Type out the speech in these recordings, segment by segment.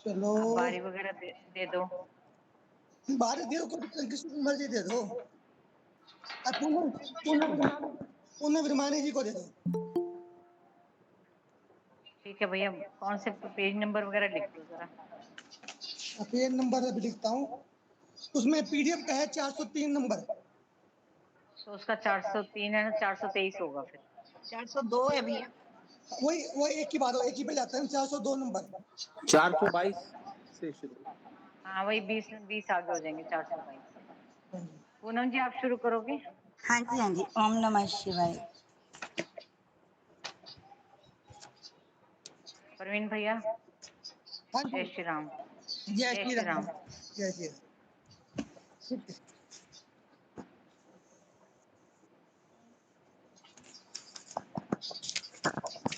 चलो। आप बारी वगैरह दे दो। बारिश दे दो, किसी मर्जी दे दो। पूनम पूनम पूनम विरमानी जी को दे दो। ठीक है भैया, कौन से पेज नंबर वगैरह लिख दो जरा। पेज नंबर अभी लिखता हूँ। उसमें पीडीएफ का है 403 नंबर। तो उसका 403 है ना, 423 होगा फिर। 402 है भैया। वही एक ही बात हो, एक ही पे जाता है 402 नंबर। 422 से शुरू। हाँ वही 20 आगे हो जाएंगे 422 से। पूनम जी आप शुरू करोगे। हाँ जी हाँ जी। ओम नमः शिवाय। प्रवीण भैया। हाँ जय जी। श्री राम। जय जय श्री श्री राम। राम। जय श्री राम। ठीक है।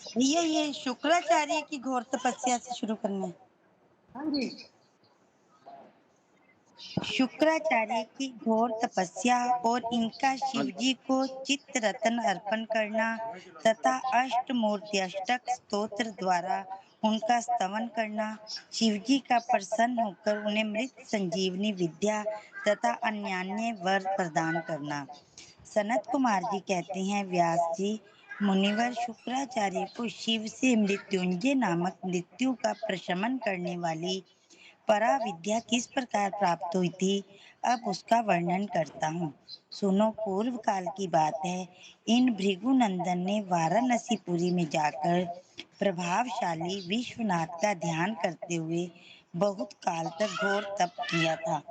भैया ये शुक्राचार्य की घोर तपस्या से शुरू करना है। हाँ जी। शुक्राचार्य की घोर तपस्या और इनका शिवजी को चित्त रत्न अर्पण करना तथा अष्टमूर्त्यष्टक स्तोत्र द्वारा उनका स्तवन करना, शिवजी का प्रसन्न होकर उन्हें मृत संजीवनी विद्या तथा अन्यान्य वर प्रदान करना। सनत कुमार जी कहते हैं, व्यास जी, मुनिवर शुक्राचार्य को शिव से मृत्युंजय नामक मृत्यु का प्रशमन करने वाली परा विद्या किस प्रकार प्राप्त हुई थी, अब उसका वर्णन करता हूँ। सुनो, पूर्व काल की बात है। इन भृगुनंदन ने वाराणसीपुरी में जाकर प्रभावशाली विश्वनाथ का ध्यान करते हुए बहुत काल तक घोर तप किया था।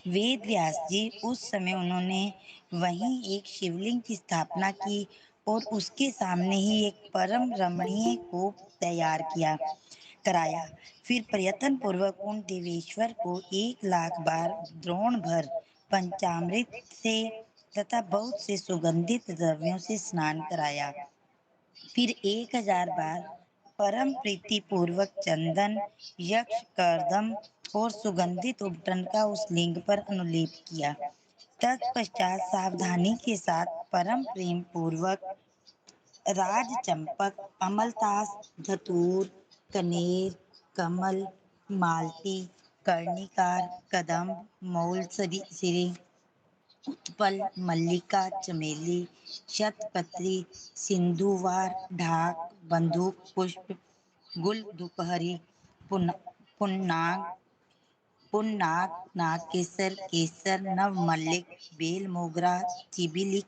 वेद व्यास जी उस समय उन्होंने वहीं एक शिवलिंग की स्थापना की और उसके सामने ही एक परम रमणीय कूप तैयार किया कराया। फिर प्रयत्न पूर्वक उन देवेश्वर को 1,00,000 बार द्रोण भर पंचामृत से तथा बहुत से सुगंधित द्रव्यों से स्नान कराया। फिर 1,000 बार परम प्रीति पूर्वक चंदन, यक्ष कर्दम और सुगंधित उपटन का उस लिंग पर अनुलेप किया। तत्पश्चात सावधानी के साथ परम प्रेम पूर्वक राज चंपक, अमलतास, धतूर, कनेर, कमल, मालती, कर्णिकार, कदम्ब, मौलसरी, उत्पल, मल्लिका, चमेली, शतपत्री, सिंधुवार, ढाक, बंदूक पुष्प, गुल दुपहरी, पुन्नाग, पुन्नाग, नागकेसर, केसर, नव मल्लिक, बेल मोगरा, चिबिलिक,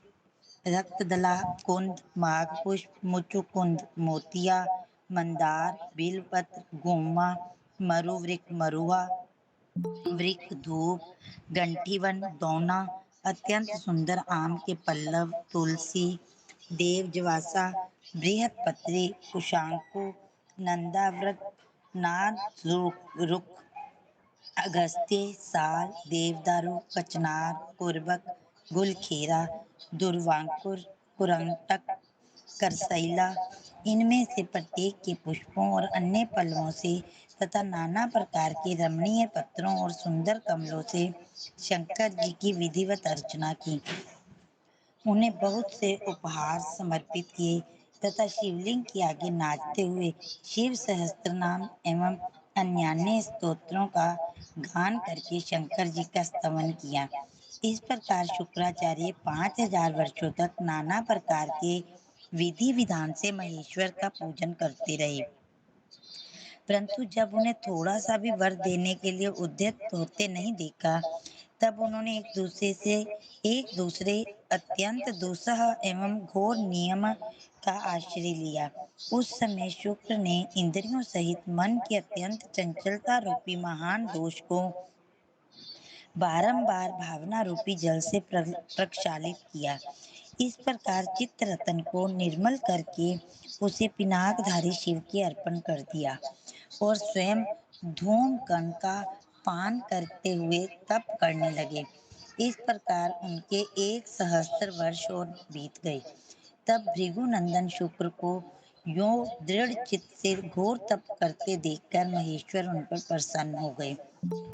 रक्तदला, कुंद, माघ पुष्प, मुचुकुंद, मोतिया, मंदार, बेलपत्र, गोमा, मरुवृक, मरुआ, वृक, धूप, गंठीवन, दौना, अत्यंत सुंदर आम के पल्लव, तुलसी, देवजवासा, बृहस्पति, कुशांकु, नंदाव्रत, नाद रुख, अगस्त्य, साल, देवदारू, कचनार, कुर्बक, गुलखेरा, दुर्वांकुर, कुरंटक, करसैला, इनमें से प्रत्येक के पुष्पों और अन्य पल्लवों से तथा नाना प्रकार के रमणीय पत्रों और सुंदर कमलों से शंकर जी की विधिवत अर्चना की। उन्हें बहुत से उपहार समर्पित किए तथा शिवलिंग के आगे नाचते हुए शिव सहस्त्र नाम एवं अन्यान्य स्तोत्रों का गान करके शंकर जी का स्तवन किया। इस प्रकार शुक्राचार्य 5,000 वर्षों तक नाना प्रकार के विधि विधान से महेश्वर का पूजन करते रहे, परंतु जब उन्हें थोड़ा सा भी वर देने के लिए उद्यत होते नहीं देखा, तब उन्होंने एक दूसरे अत्यंत दुस्सह एवं घोर नियम का आश्रय लिया। उस समय शुक्र ने इंद्रियों सहित मन की अत्यंत चंचलता रूपी महान दोष को बारंबार भावना रूपी जल से प्रक्षालित किया। इस प्रकार चित्त रतन को निर्मल करके उसे पिनाकधारी शिव के अर्पण कर दिया और स्वयं धूम कण का पान करते हुए तप करने लगे। इस प्रकार उनके 1 सहस्त्र वर्ष और बीत गए। तब भृगुनंदन शुक्र को यो दृढ़ चित्त से घोर तप करते देखकर महेश्वर उन पर प्रसन्न हो गए।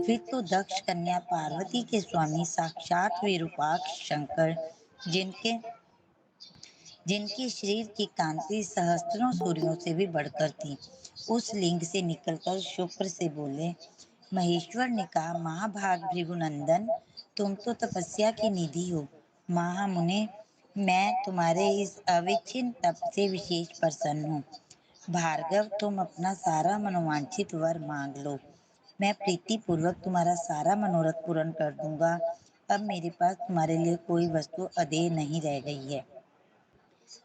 फिर तो दक्ष कन्या पार्वती के स्वामी साक्षात विरूपाक्ष शंकर, जिनके जिनके शरीर की कांति सहस्त्रों सूर्यों से भी बढ़कर थी, उस लिंग से निकलकर शुक्र से बोले। महेश्वर ने कहा, महाभाग भृगुनंदन, तुम तो तपस्या की निधि हो। महामुने, मैं तुम्हारे इस अविच्छिन्न तप से विशेष प्रसन्न हूँ। भार्गव, तुम अपना सारा मनोवांछित वर मांग लो, मैं प्रीति पूर्वक तुम्हारा सारा मनोरथ पूर्ण कर दूंगा। अब मेरे पास तुम्हारे लिए कोई वस्तु अदेय नहीं रह गई है।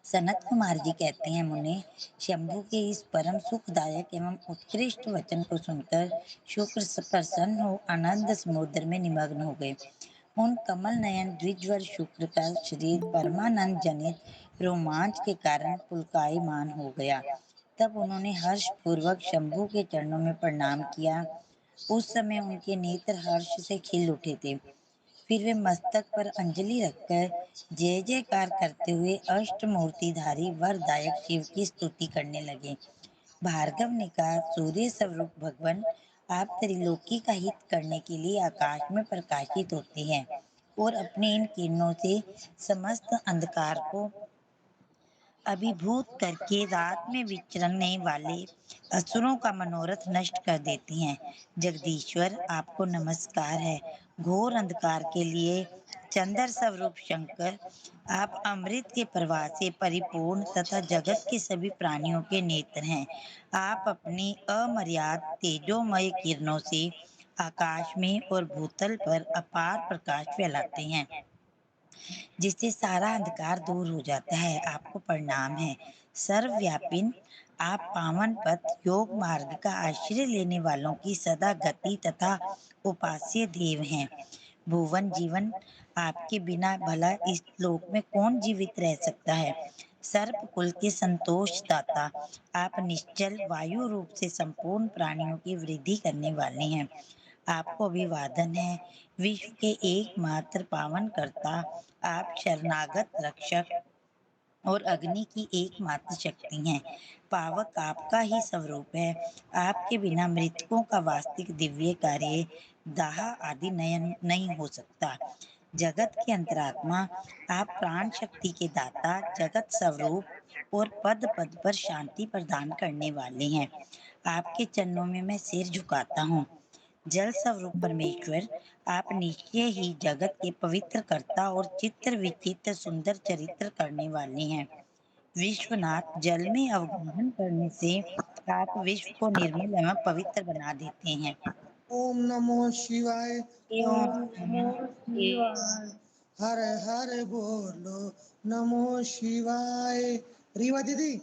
सनत कुमार जी कहते हैं, मुने, शंभु के इस परम सुखदायक एवं उत्कृष्ट वचन को सुनकर शुक्र प्रसन्न हो आनंद समुद्र में निमग्न हो गए। उन कमल नयन द्विजवर शुक्र का शरीर परमानंद जनित रोमांच के कारण पुलकायमान हो गया। तब उन्होंने हर्ष पूर्वक शंभु के चरणों में प्रणाम किया। उस समय उनके नेत्र हर्ष से खिल उठे थे। फिर वे मस्तक पर अंजलि रखकर जय जयकार करते हुए अष्टमूर्तिधारी वरदायक शिव की स्तुति करने लगे। भार्गव ने कहा, सूर्य स्वरूप भगवान, आप त्रिलोकी का हित करने के लिए आकाश में प्रकाशित होते हैं और अपने इन किरणों से समस्त अंधकार को अभिभूत करके रात में विचरने वाले असुरों का मनोरथ नष्ट कर देती हैं। जगदीश्वर, आपको नमस्कार है। घोर अंधकार के लिए चंद्र स्वरूप शंकर, आप अमृत के प्रवाह से परिपूर्ण तथा जगत के सभी प्राणियों के नेत्र हैं। आप अपनी अमर्याद तेजोमय किरणों से आकाश में और भूतल पर अपार प्रकाश फैलाते हैं, जिससे सारा अंधकार दूर हो जाता है। आपको प्रणाम है। सर्वव्यापिन, आप पावन पथ योग मार्ग का आश्रय लेने वालों की सदा गति तथा उपास्य देव हैं। भुवन जीवन, आपके बिना भला इस लोक में कौन जीवित रह सकता है। सर्प कुल के संतोष दाता, आप निश्चल वायु रूप से संपूर्ण प्राणियों की वृद्धि करने वाले हैं। आपको अभिवादन है। विश्व के एकमात्र पावन करता, आप शरणागत रक्षक और अग्नि की एकमात्र शक्ति हैं। पावक आपका ही स्वरूप है। आपके बिना मृतकों का वास्तविक दिव्य कार्य दाह आदि नयन नहीं हो सकता। जगत के अंतरात्मा, आप प्राण शक्ति के दाता, जगत स्वरूप और पद पद पर शांति प्रदान करने वाले हैं। आपके चरणों में मैं सिर झुकाता हूँ। जल स्वरूप परमेश्वर, आप निश्चय ही जगत के पवित्र कर्ता और चित्र विचित्र सुंदर चरित्र करने वाले हैं। विश्वनाथ, जल में अवगाहन करने से आप विश्व को निर्मल एवं पवित्र बना देते हैं। ओम नमो शिवाय। एवं ओम नमो शिवाय। हर हर बोलो नमो शिवाय। रीवा दीदी।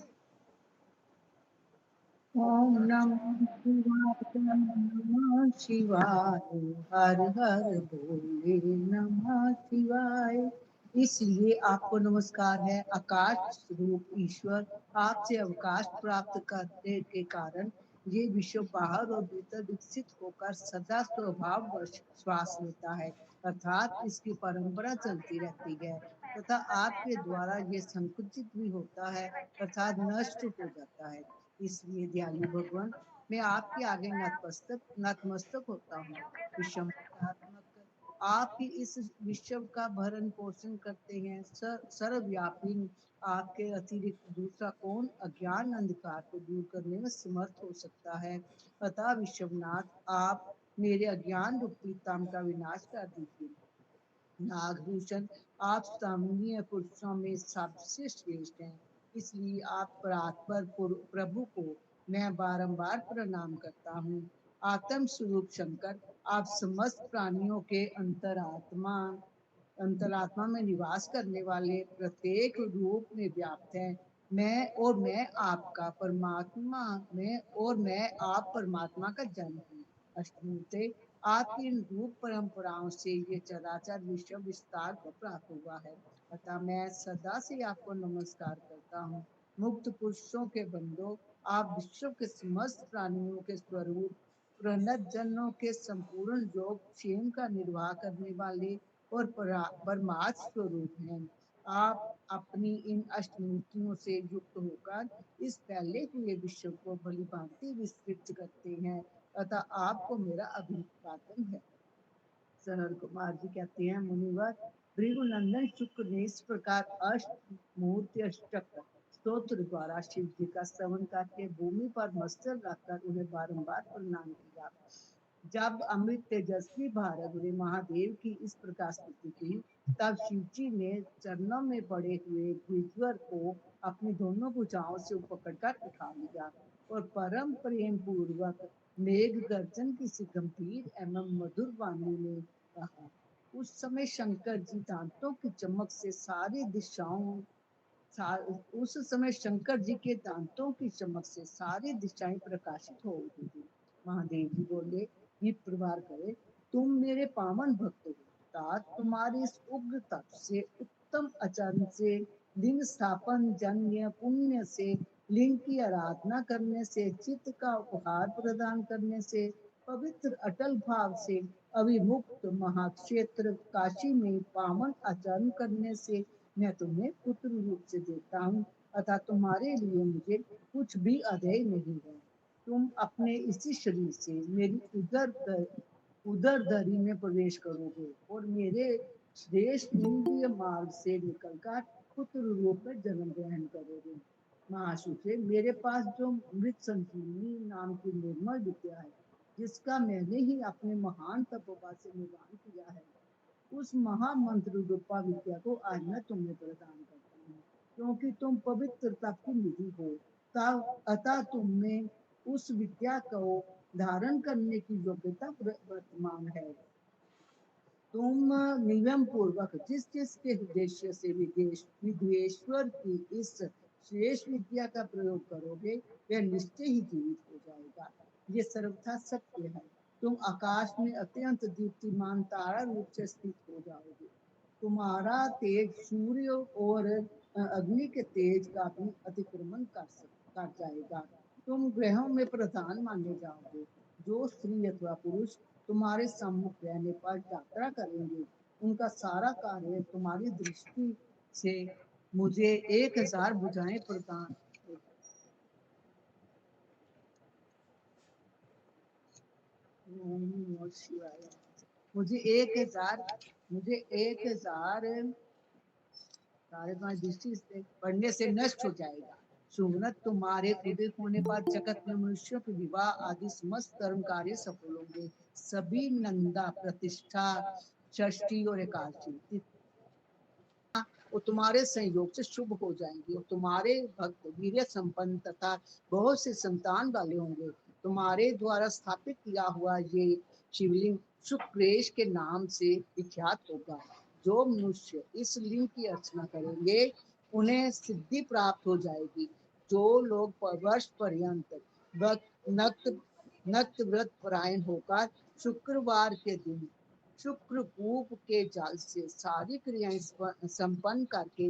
ओम नमः शिवाय, हर हर भोले नमः शिवाय। इसलिए आपको नमस्कार है। आकाश रूप ईश्वर आपसे अवकाश प्राप्त करने के कारण ये विश्व बाहर और भीतर विकसित होकर सदा स्वभाव श्वास लेता है, अर्थात इसकी परंपरा चलती रहती है तथा आपके द्वारा ये संकुचित भी होता है अर्थात नष्ट हो जाता है। इसलिए दयालु भगवान, मैं आपके आगे नतमस्तक होता हूँ। विषमात्मक आप ही इस विश्व का भरण पोषण करते हैं। सर्वव्यापी, आपके अतिरिक्त दूसरा कौन अज्ञान अंधकार को दूर करने में समर्थ हो सकता है। अतः विश्वनाथ, आप मेरे अज्ञान रूपी तम का विनाश कर दीजिए। नागभूषण, आप सामान्य पुरुषों में सबसे श्रेष्ठ हैं। इसलिए आप परात्पर प्रभु को मैं बारंबार प्रणाम करता हूँ। आत्म स्वरूप शंकर, आप समस्त प्राणियों के अंतरात्मा में निवास करने वाले प्रत्येक रूप में व्याप्त है। मैं आपका परमात्मा मैं आप परमात्मा का जन्म हूँ। अष्टमूर्ते, आपकी इन रूप परंपराओं से ये चराचर विश्व विस्तार को प्राप्त हुआ है। अतः मैं सदा से आपको नमस्कार करता हूँ। मुक्त पुरुषों के बंदो, आप विश्व के समस्त प्राणियों के स्वरूप, प्रणत जनों के संपूर्ण योग क्षेम का निर्वाह करने वाले और परमार्थ स्वरूप हैं। आप अपनी इन अष्टमूर्तियों से युक्त होकर इस फैले हुए विश्व को भली भांति विस्तृत करते हैं। अतः आपको मेरा अभिवादन है। सनत कुमार जी कहते हैं, मुनिवर, भृगुनंदन शुक्र ने इस प्रकार अष्ट मूर्ति अष्टक स्तोत्र द्वारा शिव जी का श्रवण करके भूमि पर मस्तक रखकर उन्हें बारंबार प्रणाम किया। जब अमृत तेजस्वी भारत ने महादेव की इस प्रकार स्तुति की, तब शिव जी ने चरणों में पड़े हुए द्विजवर को अपनी दोनों भुजाओं से पकड़कर उठा लिया और परम प्रेम पूर्वक मेघ गर्जन की सी गंभीर एवं मधुर वाणी में कहा। उस समय शंकर जी दांतों की चमक से सारी दिशाओं उस समय शंकर जी के दांतों की चमक से सारी दिशाएं प्रकाशित हो उठी थी। महादेव जी बोले, ये प्रवार करे, तुम मेरे पावन भक्त हो, तात तुम्हारे इस उग्र तप से, उत्तम आचरण से, लिंग स्थापन जन्य पुण्य से, लिंग की आराधना करने से, चित्त का उपहार प्रदान करने से, पवित्र अटल भाव से, अविमुक्त महाक्षेत्र काशी में पावन आचरण करने से मैं तुम्हें पुत्र रूप से देता हूँ, अतः तुम्हारे लिए मुझे कुछ भी अधेय नहीं है। तुम अपने इसी शरीर से मेरी उदर में प्रवेश करोगे और मेरे श्रेष्ठ इंद्रिय मार्ग से निकलकर पुत्र रूप में जन्म ग्रहण करोगे। महाशुचे, मेरे पास जो मृत संजीवनी नाम की निर्मल विद्या है, जिसका मैंने ही अपने महान तपोबल से निर्माण किया है, उस महामंत्र रूपा विद्या को आज मैं तुम्हें प्रदान करता हूँ, क्योंकि तुम पवित्रता की निधि हो, अतः तुम में उस विद्या को धारण करने की योग्यता वर्तमान है। तुम नियम पूर्वक जिस जिस के उद्देश्य से विदेश्वर की इस श्रेष्ठ विद्या का प्रयोग करोगे, वह निश्चय ही जीवित हो जाएगा। ये सर्वथा सत्य है। तुम आकाश में अत्यंत दीप्तिमान तारा रूप से स्थित हो जाओगे। तुम्हारा तेज सूर्य और अग्नि के तेज का भी अतिक्रमण कर जाएगा। तुम ग्रहों में प्रधान माने जाओगे। जो स्त्री अथवा पुरुष तुम्हारे सम्मुख रहने पर यात्रा करेंगे, उनका सारा कार्य तुम्हारी दृष्टि से मुझे 1000 भुजाएं प्रदान मुझे 1000 सारे तुम्हारी दृष्टि से पढ़ने से नष्ट हो जाएगा। सुमनत, तुम्हारे उदित होने पर जगत में मनुष्यों के विवाह आदि समस्त कर्म कार्य सफल होंगे। सभी नंदा प्रतिष्ठा षष्ठी और एकादशी वो तुम्हारे संयोग से शुभ हो जाएंगे और तुम्हारे भक्त वीर्य संपन्न तथा बहुत से संतान वाले होंगे। तुम्हारे द्वारा स्थापित किया हुआ ये शिवलिंग शुक्रेश के नाम से विख्यात होगा। जो मनुष्य इस लिंग की अर्चना करेंगे, उन्हें सिद्धि प्राप्त हो जाएगी। जो लोग वर्ष पर्यंत नक्त व्रत परायण होकर शुक्रवार के दिन शुक्रकूप के जल से सारी क्रियाएं संपन्न करके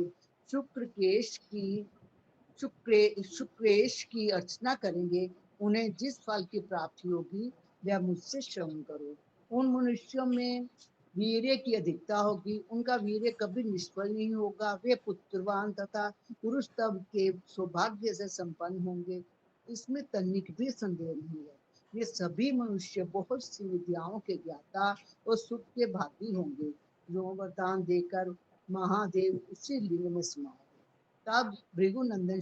शुक्रेश की अर्चना करेंगे, उन्हें जिस फल की प्राप्ति होगी वह मुझसे श्रवण करो। उन मनुष्यों में वीर्य की अधिकता होगी, उनका वीर्य कभी निष्फल नहीं होगा। वे पुत्रवान तथा पुरुष तब के सौभाग्य से संपन्न होंगे, इसमें तनिक भी संदेह नहीं है। ये सभी मनुष्य बहुत सी विद्याओं के ज्ञाता और सुख के भागी होंगे। जो वरदान देकर महादेव उसी लिंग में समाये। तब भृगुनंदन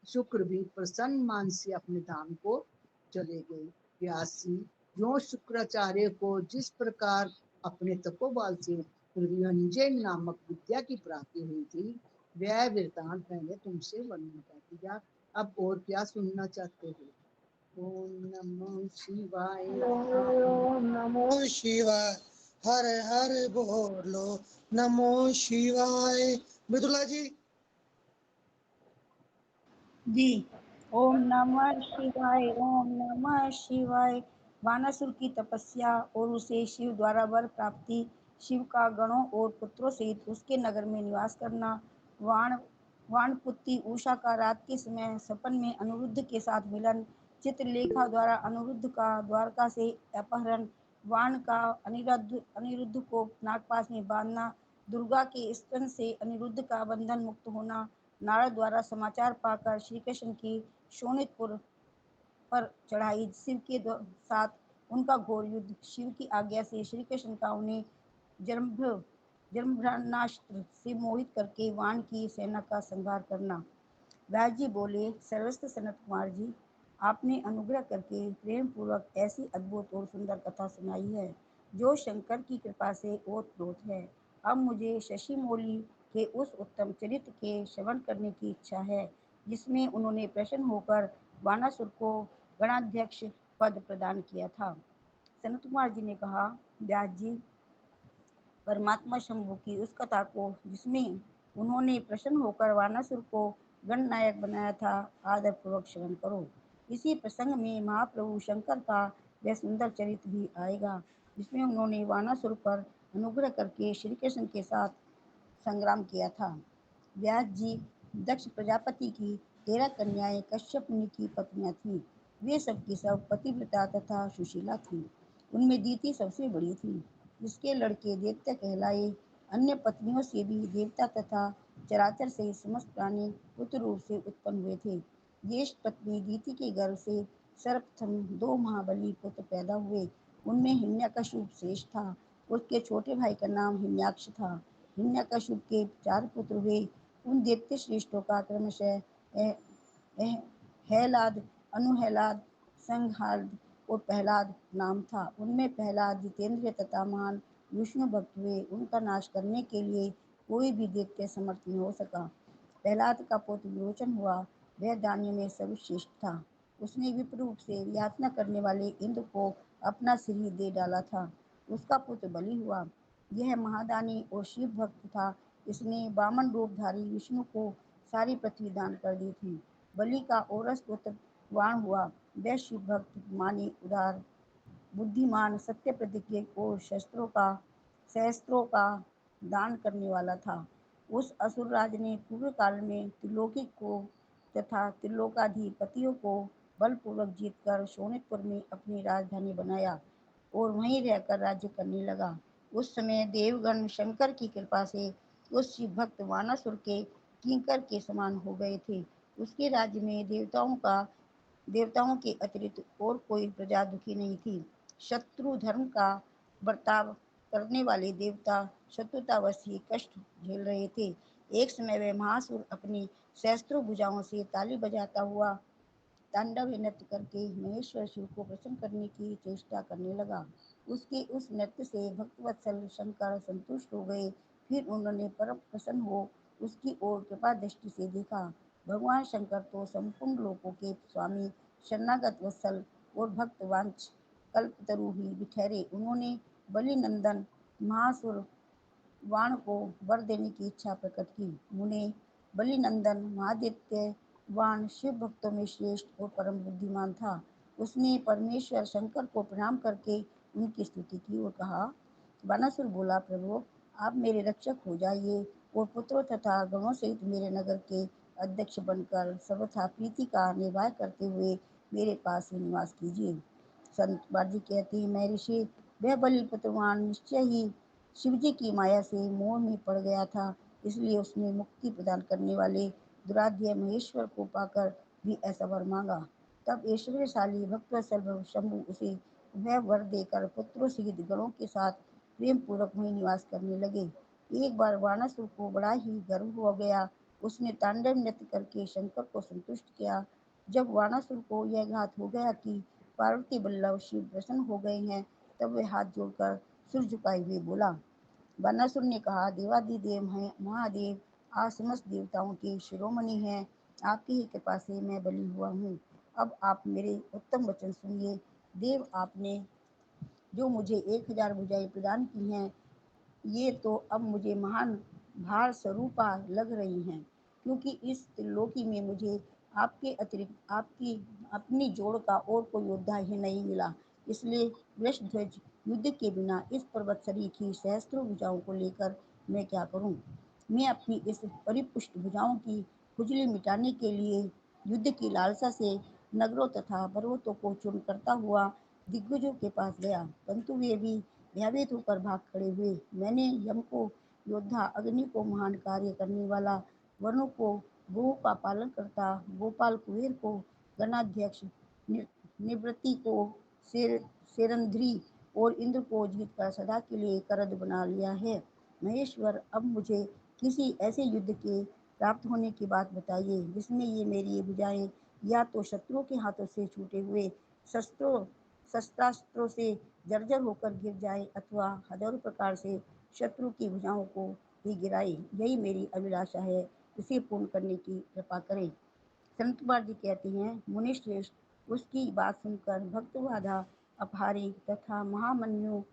शुक्र भी प्रसन्न मान से अपने धाम को चले गए। व्यासी, जो शुक्राचार्य को जिस प्रकार अपने तपोबल से व्यंजन नामक विद्या की प्राप्ति हुई थी, वह वृतांत मैंने तुमसे वर्णन कर दिया। अब और क्या सुनना चाहते हो? ओम नमो शिवाय। ओम नमो शिवाय, हर हर बोलो नमो शिवाय। मृदुला जी। जी। ओम नमः शिवाय, ओम नमः शिवाय। वानासुर की तपस्या और उसे शिव द्वारा वर प्राप्ति, शिव का गणों और पुत्रों सहित उसके नगर में निवास करना, वाणपुत्री उषा का रात के समय सपन में अनिरुद्ध के साथ मिलन, चित्रलेखा द्वारा अनिरुद्ध का द्वारका से अपहरण, वाण का अनिरुद्ध को नागपाश में बांधना, दुर्गा के स्तन से अनिरुद्ध का बंधन मुक्त होना, नारद द्वारा समाचार पाकर श्री कृष्ण की शोणितपुर पर चढ़ाई, शिव के साथ उनका घोर युद्ध, शिव की आज्ञा से श्री कृष्ण का उन्हें जन्मभ्रानास्त्र से मोहित करके वाण की सेना का संहार करना, व्यास जी बोले, सर्वस्व सनत कुमार जी, आपने अनुग्रह करके प्रेम पूर्वक ऐसी अद्भुत और सुंदर कथा सुनाई है जो शंकर की कृपा से ओतप्रोत है। अब मुझे शशि मौली के उस उत्तम चरित्र के श्रवण करने की इच्छा है जिसमें उन्होंने प्रसन्न होकर बानासुर को गणाध्यक्ष पद प्रदान किया था। सनत कुमार जी ने कहा, व्यास जी, परमात्मा शंभु की उस कथा को जिसमें उन्होंने प्रसन्न होकर वानासुर को गणनायक बनाया था, आदर पूर्वक श्रवण करो। इसी प्रसंग में महाप्रभु शंकर का वह सुंदर चरित्र भी आएगा जिसमें उन्होंने वानासुर पर अनुग्रह करके श्री कृष्ण के साथ संग्राम किया था। व्यास जी, दक्ष प्रजापति की 13 कन्याएं कश्यप मुनि की पत्नियां थीं। वे सब की सब पतिव्रता तथा सुशीला थीं। उनमें दीति सबसे बड़ी थी। जिसके लड़के देवता कहलाए। अन्य पत्नियों से भी देवता तथा चराचर से समस्त प्राणी पुत्र रूप से उत्पन्न हुए थे। ज्येष्ठ पत्नी दीति के गर्भ से सर्वप्रथम 2 महाबली पुत्र पैदा हुए। उनमें हिरण्यकशिप श्रेष्ठ था। उसके छोटे भाई का नाम हिरण्याक्ष था। हिरण्यकशिप के 4 पुत्र हुए। उन दैत्य श्रेष्ठों का क्रमशः हेलाद, अनुहेलाद, संघाद और प्रहलाद नाम था। उनमें प्रहलाद जितेंद्र तथा महान विष्णु भक्त हुए। उनका नाश करने के लिए कोई भी दैत्य समर्थ न हो सका। प्रहलाद का पुत्र विरोचन हुआ। वह दानियों में सर्वश्रेष्ठ था। उसने विप्र रूप से यातना करने वाले इंद्र को अपना सिर ही दे डाला था। उसका पुत्र बलि हुआ। यह महादानी और शिव भक्त था। इसने वामन रूपधारी विष्णु को सारी पृथ्वी दान कर दी थी। बलि का औरस पुत्र वाण हुआ। वह शिव भक्त, मानी, उदार, बुद्धिमान, सत्य प्रतिज्ञ और शस्त्रों का दान करने वाला था। उस असुर राज ने पूर्व काल में त्रिलोकी को तथा त्रिलोकाधिपतियों को बलपूर्वक जीतकर शोणितपुर में अपनी राजधानी बनाया और वहीं रहकर राज्य करने लगा। उस समय देवगण शंकर की कृपा से उस शिव भक्त वानासुर के किंकर के समान हो गए थे। उसके राज्य में देवताओं के अतिरिक्त और कोई प्रजा दुखी नहीं थी। शत्रु धर्म का बर्ताव करने वाले देवता शत्रुतावश ही कष्ट झेल रहे थे। एक समय वह महासुर अपनी सहस्त्रों भुजाओं से ताली बजाता हुआ तांडव नृत्य करके महेश्वर शिव को प्रसन्न करने की चेष्टा करने लगा। उसके उस नृत्य से भक्तवत्सल शंकर संतुष्ट हो गए। फिर उन्होंने परम प्रसन्न हो उसकी ओर कृपा दृष्टि से देखा। भगवान शंकर तो संपूर्ण लोकों के स्वामी, शरणागत वत्सल और भक्तवांछ कल्पतरु ही ठहरे। उन्होंने बलि नंदन महासुर वाण को वर देने की इच्छा प्रकट की। मुने, बलि नंदन महादित्य वाण शिव भक्तों में श्रेष्ठ और परम बुद्धिमान था। उसने परमेश्वर शंकर को प्रणाम करके उनकी स्तुति की और कहा, बानासुर बोला, प्रभु, आप मेरे रक्षक हो जाइए और पुत्रों तथा गणों सहित मेरे नगर के अध्यक्ष बनकर सर्वथा प्रीति का निर्वाह करते हुए मेरे पास ही निवास कीजिए। संत बाजी कहते हैं, मैं ऋषि, वह बलिपुत्रवान निश्चय ही शिवजी की माया से मोह में पड़ गया था। इसलिए उसने मुक्ति प्रदान करने वाले दुराध्याय महेश्वर को पाकर भी ऐसा वर मांगा। तब ऐश्वर्यशाली भक्तवत्सल शंभु उसे वह वर देकर पुत्रों सहित गणों के साथ प्रेम पूर्वक वहीं निवास करने लगे। एक बार वानासुर को बड़ा ही गर्व हो गया। उसने तांडव नृत्य करके शंकर को संतुष्ट किया। जब वानासुर को यह घात हो गया कि पार्वती बल्लभ शिव प्रसन्न हो गए हैं, तब वह हाथ जोड़कर सिर झुकाए हुए बोला। बानासुर ने कहा, देवादिदेव हैं महादेव, आप समस्त देवताओं के शिरोमणि हैं। आपकी ही कृपा से मैं बलि हुआ हूँ। अब आप मेरे उत्तम वचन सुनिए। देव, आपने जो मुझे 1000 भुजाएं प्रदान की हैं, ये तो अब मुझे महान भार स्वरूपा लग रही हैं, क्योंकि इस त्रिलोकी में मुझे आपके अतिरिक्त आपकी अपनी जोड़ का और कोई योद्धा ही नहीं मिला। इसलिए वृषध्वज, युद्ध के बिना इस पर्वत सरीखी सहस्त्रों भुजाओं को लेकर मैं क्या करूं? मैं अपनी इस परिपुष्ट भुजाओं की खुजली मिटाने के लिए युद्ध की लालसा से नगरों तथा पर्वतों को चूर्ण करता हुआ दिग्गजों के पास गया, परंतु वे भी भयभीत होकर भाग खड़े हुए। मैंने यम को योद्धा, अग्नि को महान कार्य करने वाला, वनों को गोओं का पालन करता, गोपाल कुबेर को गणाध्यक्ष, निवृत्ति को सेरंध्री और इंद्र को जीतकर सदा के लिए करद बना लिया है। महेश्वर, अब मुझे किसी ऐसे युद्ध के प्राप्त होने की बात बताइए, जिसमें ये मेरी भुजाएं या तो शत्रुओं के हाथों से छूटे हुए शस्त्रास्त्रों से जर्जर होकर गिर जाए अथवा हजारों प्रकार से शत्रु की भुजाओं को भी गिराए। यही मेरी अभिलाषा है, इसे पूर्ण करने की कृपा करें। संत कुमार जी कहते हैं, मुनिश्रेष्ठ उसकी बात सुनकर भक्त बाधा अपहारी तथा महामन्यु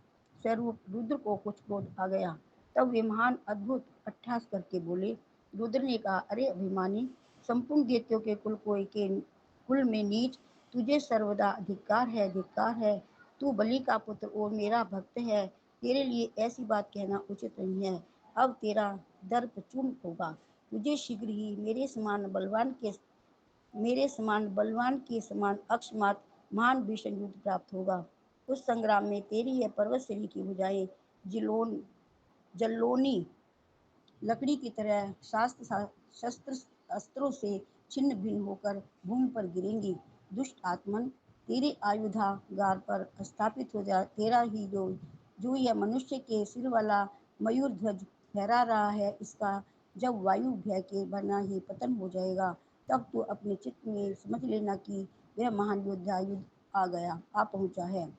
स्वरूप रुद्र को कुछ क्रोध आ गया। तब वे महान अद्भुत अट्टहास करके बोले। रुद्र ने कहा, अरे अभिमानी, संपूर्ण दैत्यों के कुल में नीच, तुझे सर्वदा धिक्कार है। तू बलि का पुत्र और मेरा भक्त है, तेरे लिए ऐसी बात कहना उचित नहीं है। अब तेरा दर्प चूर्ण होगा। तुझे शीघ्र ही मेरे समान बलवान के समान अकस्मात महान भीषण युद्ध प्राप्त होगा। उस संग्राम में तेरी यह पर्वतश्रेणी की भुजाएं जल्लोनी लकड़ी की तरह शस्त्र अस्त्रों से छिन्न भिन्न होकर भूमि पर गिरेंगी। दुष्ट आत्मन, तेरे आयुधागार पर स्थापित हो जा तेरा ही जो यह मनुष्य के सिर वाला मयूर ध्वज फहरा रहा है, इसका जब वायु भय के बना ही पतन हो जाएगा, तब तो अपने चित्त में समझ लेना कि वह महान योद्धा युद्ध आ पहुंचा है।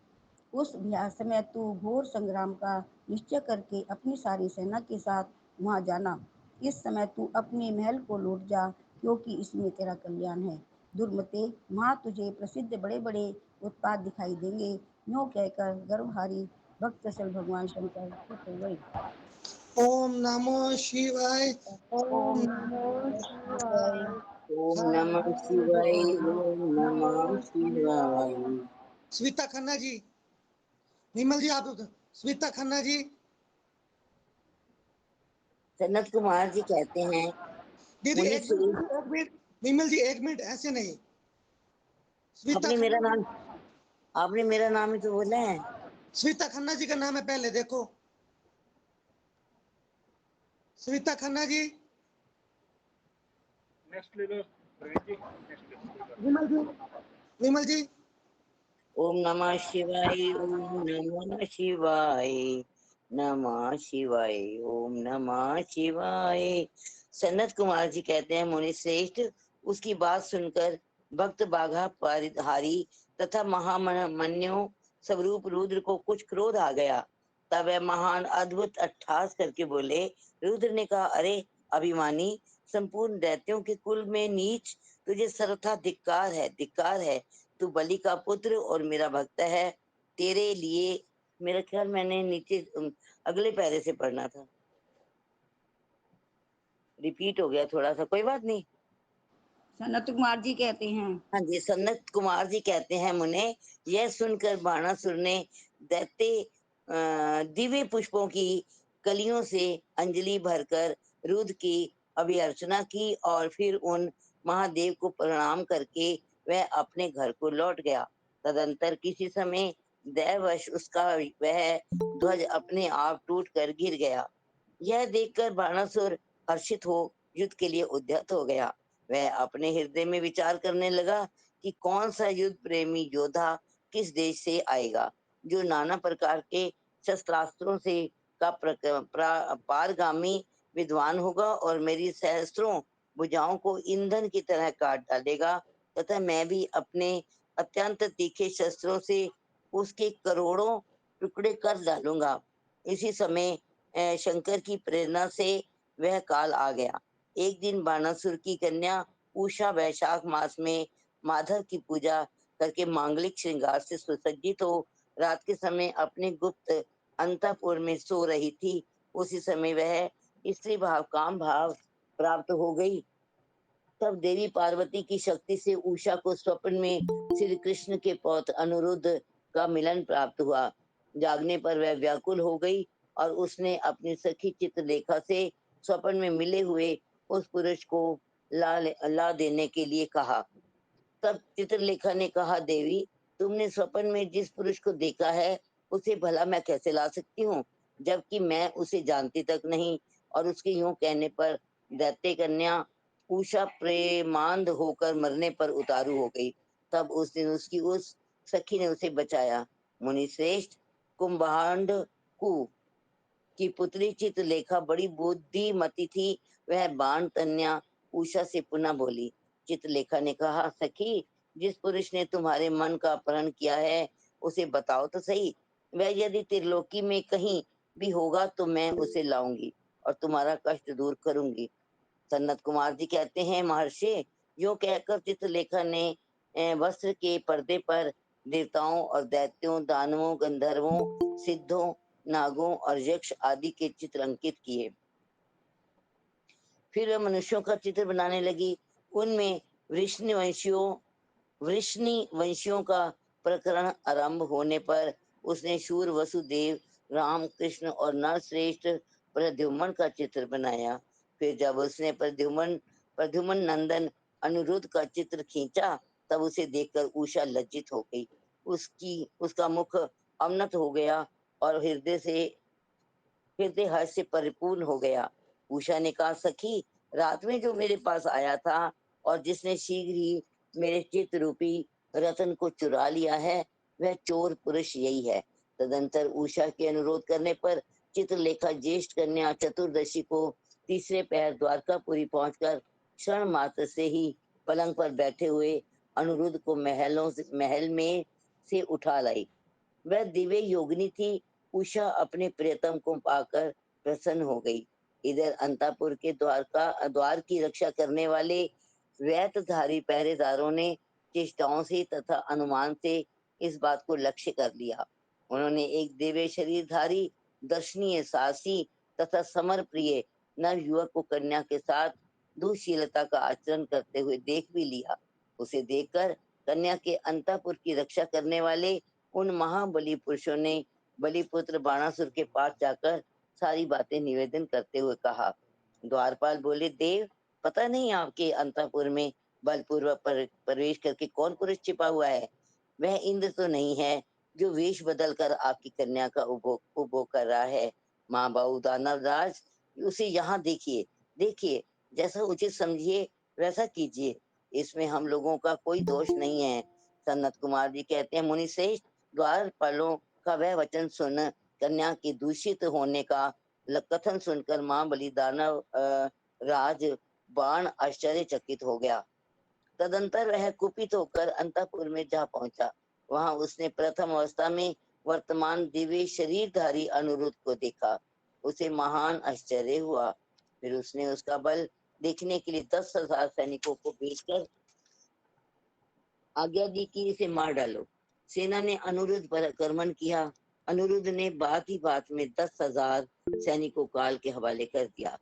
उस समय तू घोर संग्राम का निश्चय करके अपनी सारी सेना के साथ वहां जाना। इस समय तू अपने महल को लौट जा, क्योंकि इसमें तेरा कल्याण है। दुर्मते, वहां तुझे प्रसिद्ध बड़े बड़े उत्पाद दिखाई देंगे। यूं कहकर गर्भहारी भक्तवत्सल भगवान शंकर चुप हो गए। ओम नमो शिवाय। ओम ओम नमो शिवाय। शिवाय। ओम हर नमः हर शिवाय। बोल। ओम नमः नमो शिवाय। शिवाय। स्मिता खन्ना जी, विमल जी आप, स्मिता खन्ना जी। सनत कुमार जी कहते हैं, दीदी मुनि एक श्री, मिनट, एक मिनट, विमल जी एक मिनट, ऐसे नहीं। स्मिता आपने मेरा खन्ना जी, नाम आपने मेरा नाम ही तो बोला है। स्मिता खन्ना जी का नाम है, पहले देखो। स्मिता खन्ना जी। नेक्स्ट ले लो प्रवीण जी, नेक्स्ट ले लो। विमल जी, विमल जी। ओम नमः शिवाय। ओम नमः शिवाय। नमः शिवाय। ओम नमः शिवाय। सनत कुमार जी कहते हैं, मुनि श्रेष्ठ उसकी बात सुनकर भक्त बाघा परिधारी तथा महामन्यु स्वरूप रुद्र को कुछ क्रोध आ गया। तब वह महान अद्भुत अट्टहास करके बोले। रुद्र ने कहा, अरे अभिमानी, संपूर्ण दैत्यों के कुल में नीच, तुझे सर्वथा धिक्कार है। तू बलि का पुत्र और मेरा भक्त है, तेरे लिए, मेरा ख्याल मैंने नीचे अगले पैरे से पढ़ना था, रिपीट हो गया थोड़ा सा, कोई बात नहीं। सनत कुमार जी कहते हैं, हाँ जी, सनत कुमार जी कहते हैं, मुने यह सुनकर बाणासुर ने दैत्य दिव्य पुष्पों की कलियों से अंजलि भरकर रुद्र की अभिअर्चना की और फिर उन महादेव को प्रणाम करके वह अपने घर को लौट गया। तदंतर किसी समय दैववश उसका वह ध्वज अपने आप टूट कर गिर गया। यह देखकर बाणासुर हर्षित हो युद्ध के लिए उद्यत हो गया। वह अपने हृदय में विचार करने लगा कि कौन सा युद्ध प्रेमी योद्धा किस देश से आएगा, जो नाना प्रकार के शस्त्रास्त्रों से पारगामी विद्वान होगा और मेरी सहस्त्रों भुजाओं को ईंधन की तरह काट डालेगा, तथा मैं भी अपने अत्यंत तीखे शस्त्रों से उसके करोड़ों टुकड़े कर डालूंगा। इसी समय शंकर की प्रेरणा से वह काल आ गया। एक दिन बाणासुर की कन्या उषा वैशाख मास में माधव की पूजा करके मांगलिक श्रृंगार से सुसज्जित हो रात के समय अपने गुप्त अंतःपुर में सो रही थी। उसी समय वह स्त्री भाव काम भाव प्राप्त हो गई। तब देवी पार्वती की शक्ति से उषा को स्वप्न में श्री कृष्ण के पौत्र अनिरुद्ध का मिलन प्राप्त हुआ। जागने पर वह व्याकुल हो गई और उसने अपनी सखी चित्रलेखा से स्वप्न में मिले हुए उस पुरुष को ला देने के लिए कहा। तब चित्रलेखा ने कहा, देवी, तुमने स्वप्न में जिस पुरुष को देखा है उसे भला मैं कैसे ला सकती हूँ, जबकि मैं उसे जानती तक नहीं। और उसके यूं कहने पर दैत्य कन्या उषा प्रेमांध होकर मरने पर उतारू हो गई। तब उस दिन उसकी उस सखी ने उसे बचाया। मुनि श्रेष्ठ, कुंभांड कु कि पुत्री चित्रलेखा बड़ी बुद्धिमती थी। वह बाण तन्या उषा से पुनः बोली। चित्रलेखा ने कहा, सखी, जिस पुरुष ने तुम्हारे मन का अपहरण किया है उसे बताओ तो सही। वह यदि त्रिलोकी में कहीं भी होगा तो मैं उसे लाऊंगी और तुम्हारा कष्ट दूर करूंगी। सन्नत कुमार जी कहते हैं, महर्षि, यो कहकर चित्रलेखा ने वस्त्र के पर्दे पर देवताओं और दैत्यों, दानवों, गंधर्वों, सिद्धों, नागों और यक्ष आदि के चित्र अंकित किए। फिर वह मनुष्यों का चित्र बनाने लगी। उनमें वृष्णि वंशियों का प्रकरण आरंभ होने पर उसने शूर वसुदेव, राम, कृष्ण और नरश्रेष्ठ प्रद्युम्न का चित्र बनाया। फिर जब उसने प्रद्युम्न नंदन अनिरुद्ध का चित्र खींचा तब उसे देखकर उषा लज्जित हो गई। उसका मुख अवनत हो गया और हृदय हर्ष से परिपूर्ण हो गया। उषा ने कहा, सखी, रात में जो मेरे पास आया था और जिसने शीघ्र ही मेरे चित्त रूपी रतन को चुरा लिया है, वह चोर पुरुष यही है। तदंतर उषा के अनुरोध करने पर चित्रलेखा ज्येष्ठ कन्या चतुर्दशी को तीसरे पहर द्वारकापुरी पहुंचकर क्षण मात्र से ही पलंग पर बैठे हुए अनिरुद्ध को महल में से उठा लाई। वह दिव्य योगिनी थी। उषा अपने प्रियतम को पाकर प्रसन्न हो गई। इधर अंतापुर के द्वार की रक्षा करने वाले वैतधारी पहरेदारों ने चेष्टाओं से तथा अनुमान से इस बात को लक्ष्य कर लिया। उन्होंने एक दिव्य शरीरधारी, दर्शनीय, साहसी तथा समर प्रिय नव युवक को कन्या के साथ दुशीलता का आचरण करते हुए देख भी लिया। उसे देखकर कन्या के अंतापुर की रक्षा करने वाले उन महाबली पुरुषों ने बलिपुत्र बाणासुर के पास जाकर सारी बातें निवेदन करते हुए कहा। द्वारपाल बोले, देव, पता नहीं आपके अंतःपुर में बलपूर्वक प्रवेश करके कौन पुरुष छिपा हुआ है। वह इंद्र तो नहीं है जो वेश बदल कर आपकी कन्या का उपभोग कर रहा है। माँ बाबू दानव राज, उसे यहाँ देखिए, देखिए, जैसा उचित समझिए वैसा कीजिए। इसमें हम लोगों का कोई दोष नहीं है। सन्नत कुमार जी कहते हैं, मुनि श्रेष्ठ, द्वारपालों का वह वचन सुन कन्या के दूषित होने का कथन सुनकर मां बलि दानव राज बाण आश्चर्यचकित हो गया। तदंतर वह कुपित होकर अंतःपुर में जा पहुंचा। वहां उसने प्रथम अवस्था में वर्तमान दिव्य शरीरधारी अनिरुद्ध को देखा। उसे महान आश्चर्य हुआ। फिर उसने उसका बल देखने के लिए 10,000 सैनिकों को भेजकर आज्ञा दी कि इसे मार डालो। सेना ने अनिरुद्ध पर आक्रमण किया। अनिरुद्ध ने बात ही बात में 10,000 सैनिकों काल के हवाले कर दिया।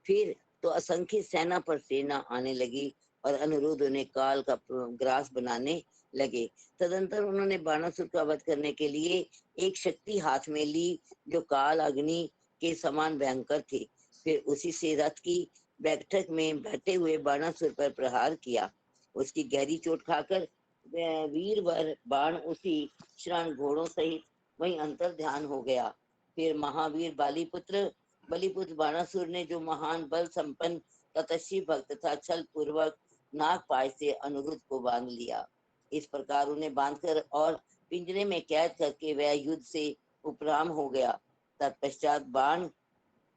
फिर तो असंख्य सेना पर सेना आने लगी और अनिरुद्ध उन्हें काल का ग्रास बनाने लगे। तदंतर उन्होंने बाणासुर का वध करने के लिए एक शक्ति हाथ में ली जो काल अग्नि के समान भयंकर थी। फिर उसी से रथ की बैठक में बैठे हुए बाणासुर पर प्रहार किया। उसकी गहरी चोट खाकर वीरवर बाण उसी क्षण घोड़ों सहित वहीं अंतर ध्यान हो गया। फिर महावीर बलिपुत्र बाणासुर ने जो महान बल संपन्न तपस्वी भक्त था, छल पूर्वक नागपाश से अनिरुद्ध को बांध लिया। इस प्रकार उन्हें बांधकर और पिंजरे में कैद करके वह युद्ध से उपराम हो गया। तत्पश्चात बाण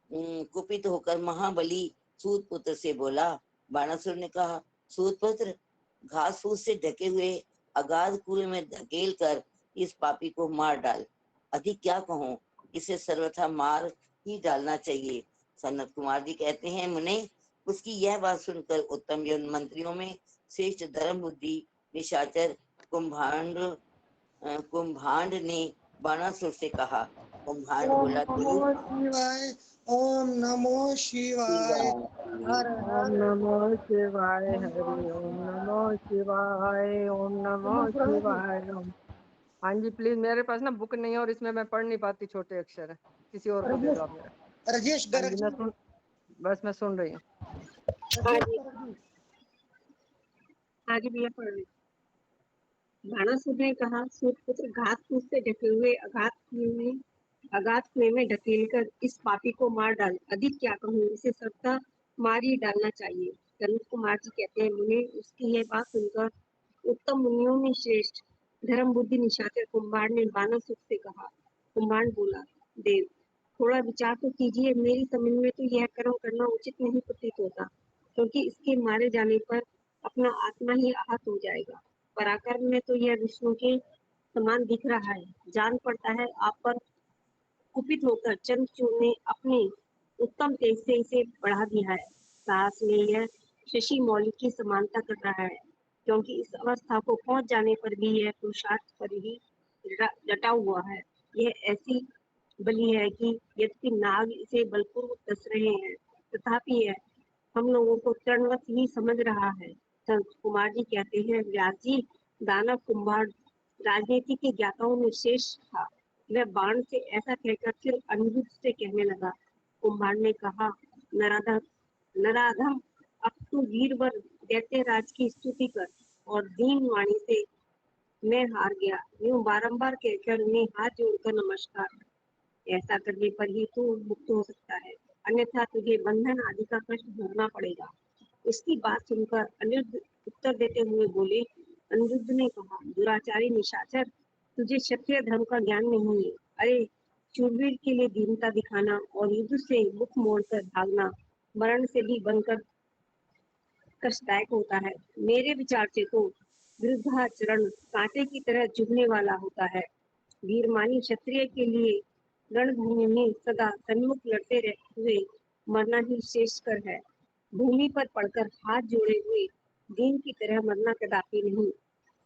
कुपित होकर महाबली सूत पुत्र से बोला। बाणासुर ने कहा, सूत पुत्र, घास फूस से ढके हुए अगाध कुएं में धकेल कर इस पापी को मार डाल। अधिक क्या कहूं, इसे सर्वथा मार ही डालना चाहिए। सनत कुमार जी कहते हैं, मुने, उसकी यह बात सुनकर उत्तम मंत्रियों में श्रेष्ठ धर्म बुद्धि निशाचर कुंभांड ने बाणासुर से कहा। कुंभांड बोला, नमो शिवाय, ओम नमो शिवाय, हर ओम हर नमो शिवाय, हरि ओम नमो शिवाय, ओम नमो शिवाय। हाँ जी, प्लीज, मेरे पास ना बुक नहीं है और इसमें मैं पढ़ नहीं पाती, छोटे अक्षर है, किसी और को दे दो आप मेरा। राजेश हाँ गर्ग जी, जी, बस मैं सुन रही हूँ। राजेश गर्ग जी। आगे भैया पढ़ रही। बाणासुर ने कहा, सूतपुत्र, घास फूस से ढके हुए अगाध कुएं में ढकेलकर इस पापी को मार डाल। अधिक क्या कहूँ, इसे सबका मार ही डालना चाहिए। कनक कुमार जी कहते हैं, मुने, उसकी यह बात सुनकर उत्तम मुनियों में श्रेष्ठ धर्म बुद्धि निशाचर कुंभार ने बाणासुर से कहा। कुंभार बोला, देव, थोड़ा विचार तो कीजिए, मेरी समझ में तो यह कर्म करना उचित नहीं प्रतीत होता, क्योंकि इसके मारे जाने पर अपना आत्मा ही आहत हो जाएगा। पराक्रम में तो यह विष्णु के समान दिख रहा है। जान पड़ता है आप पर कुपित होकर चंद्रचूड़ ने अपने उत्तम तेज से इसे बढ़ा दिया है। साहस में यह शशि मौलिक की समानता कर रहा है, क्योंकि इस अवस्था को पहुंच जाने पर भी यह पुरुषार्थ पर ही डटा हुआ है। यह ऐसी बलि है कि यद्यपि नाग इसे बलपूर्वक डस रहे हैं, तथापि यह हम लोगों को तृणवत ही समझ रहा है। संत कुमार जी कहते हैं, व्यास जी, दानव कुंभार राजनीति के ज्ञाताओं में श्रेष्ठ था। वह बाण से ऐसा कहकर फिर अनिरुद्ध से कहने लगा। कुंभार ने कहा, नराधम नराधम, अब तू वीरवर दैत्यराज की स्तुति कर। और दीन वाणी से मैं हार गया, यूं बारंबार कहकर उन्हें हाथ जोड़कर नमस्कार। ऐसा करने पर ही तू मुक्त हो सकता है, अन्यथा तुझे बंधन आदि का कष्ट भोगना पड़ेगा। उसकी बात सुनकर अनिरुद्ध उत्तर देते हुए बोले। अनिरुद्ध ने कहा, दुराचारी निशाचर, तुझे क्षत्रिय धर्म का ज्ञान नहीं है। अरे, शूरवीर के लिए दीनता दिखाना और युद्ध से मुख मोड़कर भागना मरण से भी बनकर कष्टदायक होता है। मेरे विचार से तो विरुद्धाचरण कांटे की तरह चुभने वाला होता है। वीरमानी क्षत्रिय के लिए रणभूमि में सदा सन्मुख लड़ते हुए मरना ही श्रेष्ठकर है। भूमि पर पड़कर हाथ जोड़े हुए दीन की तरह मरना कदापि नहीं।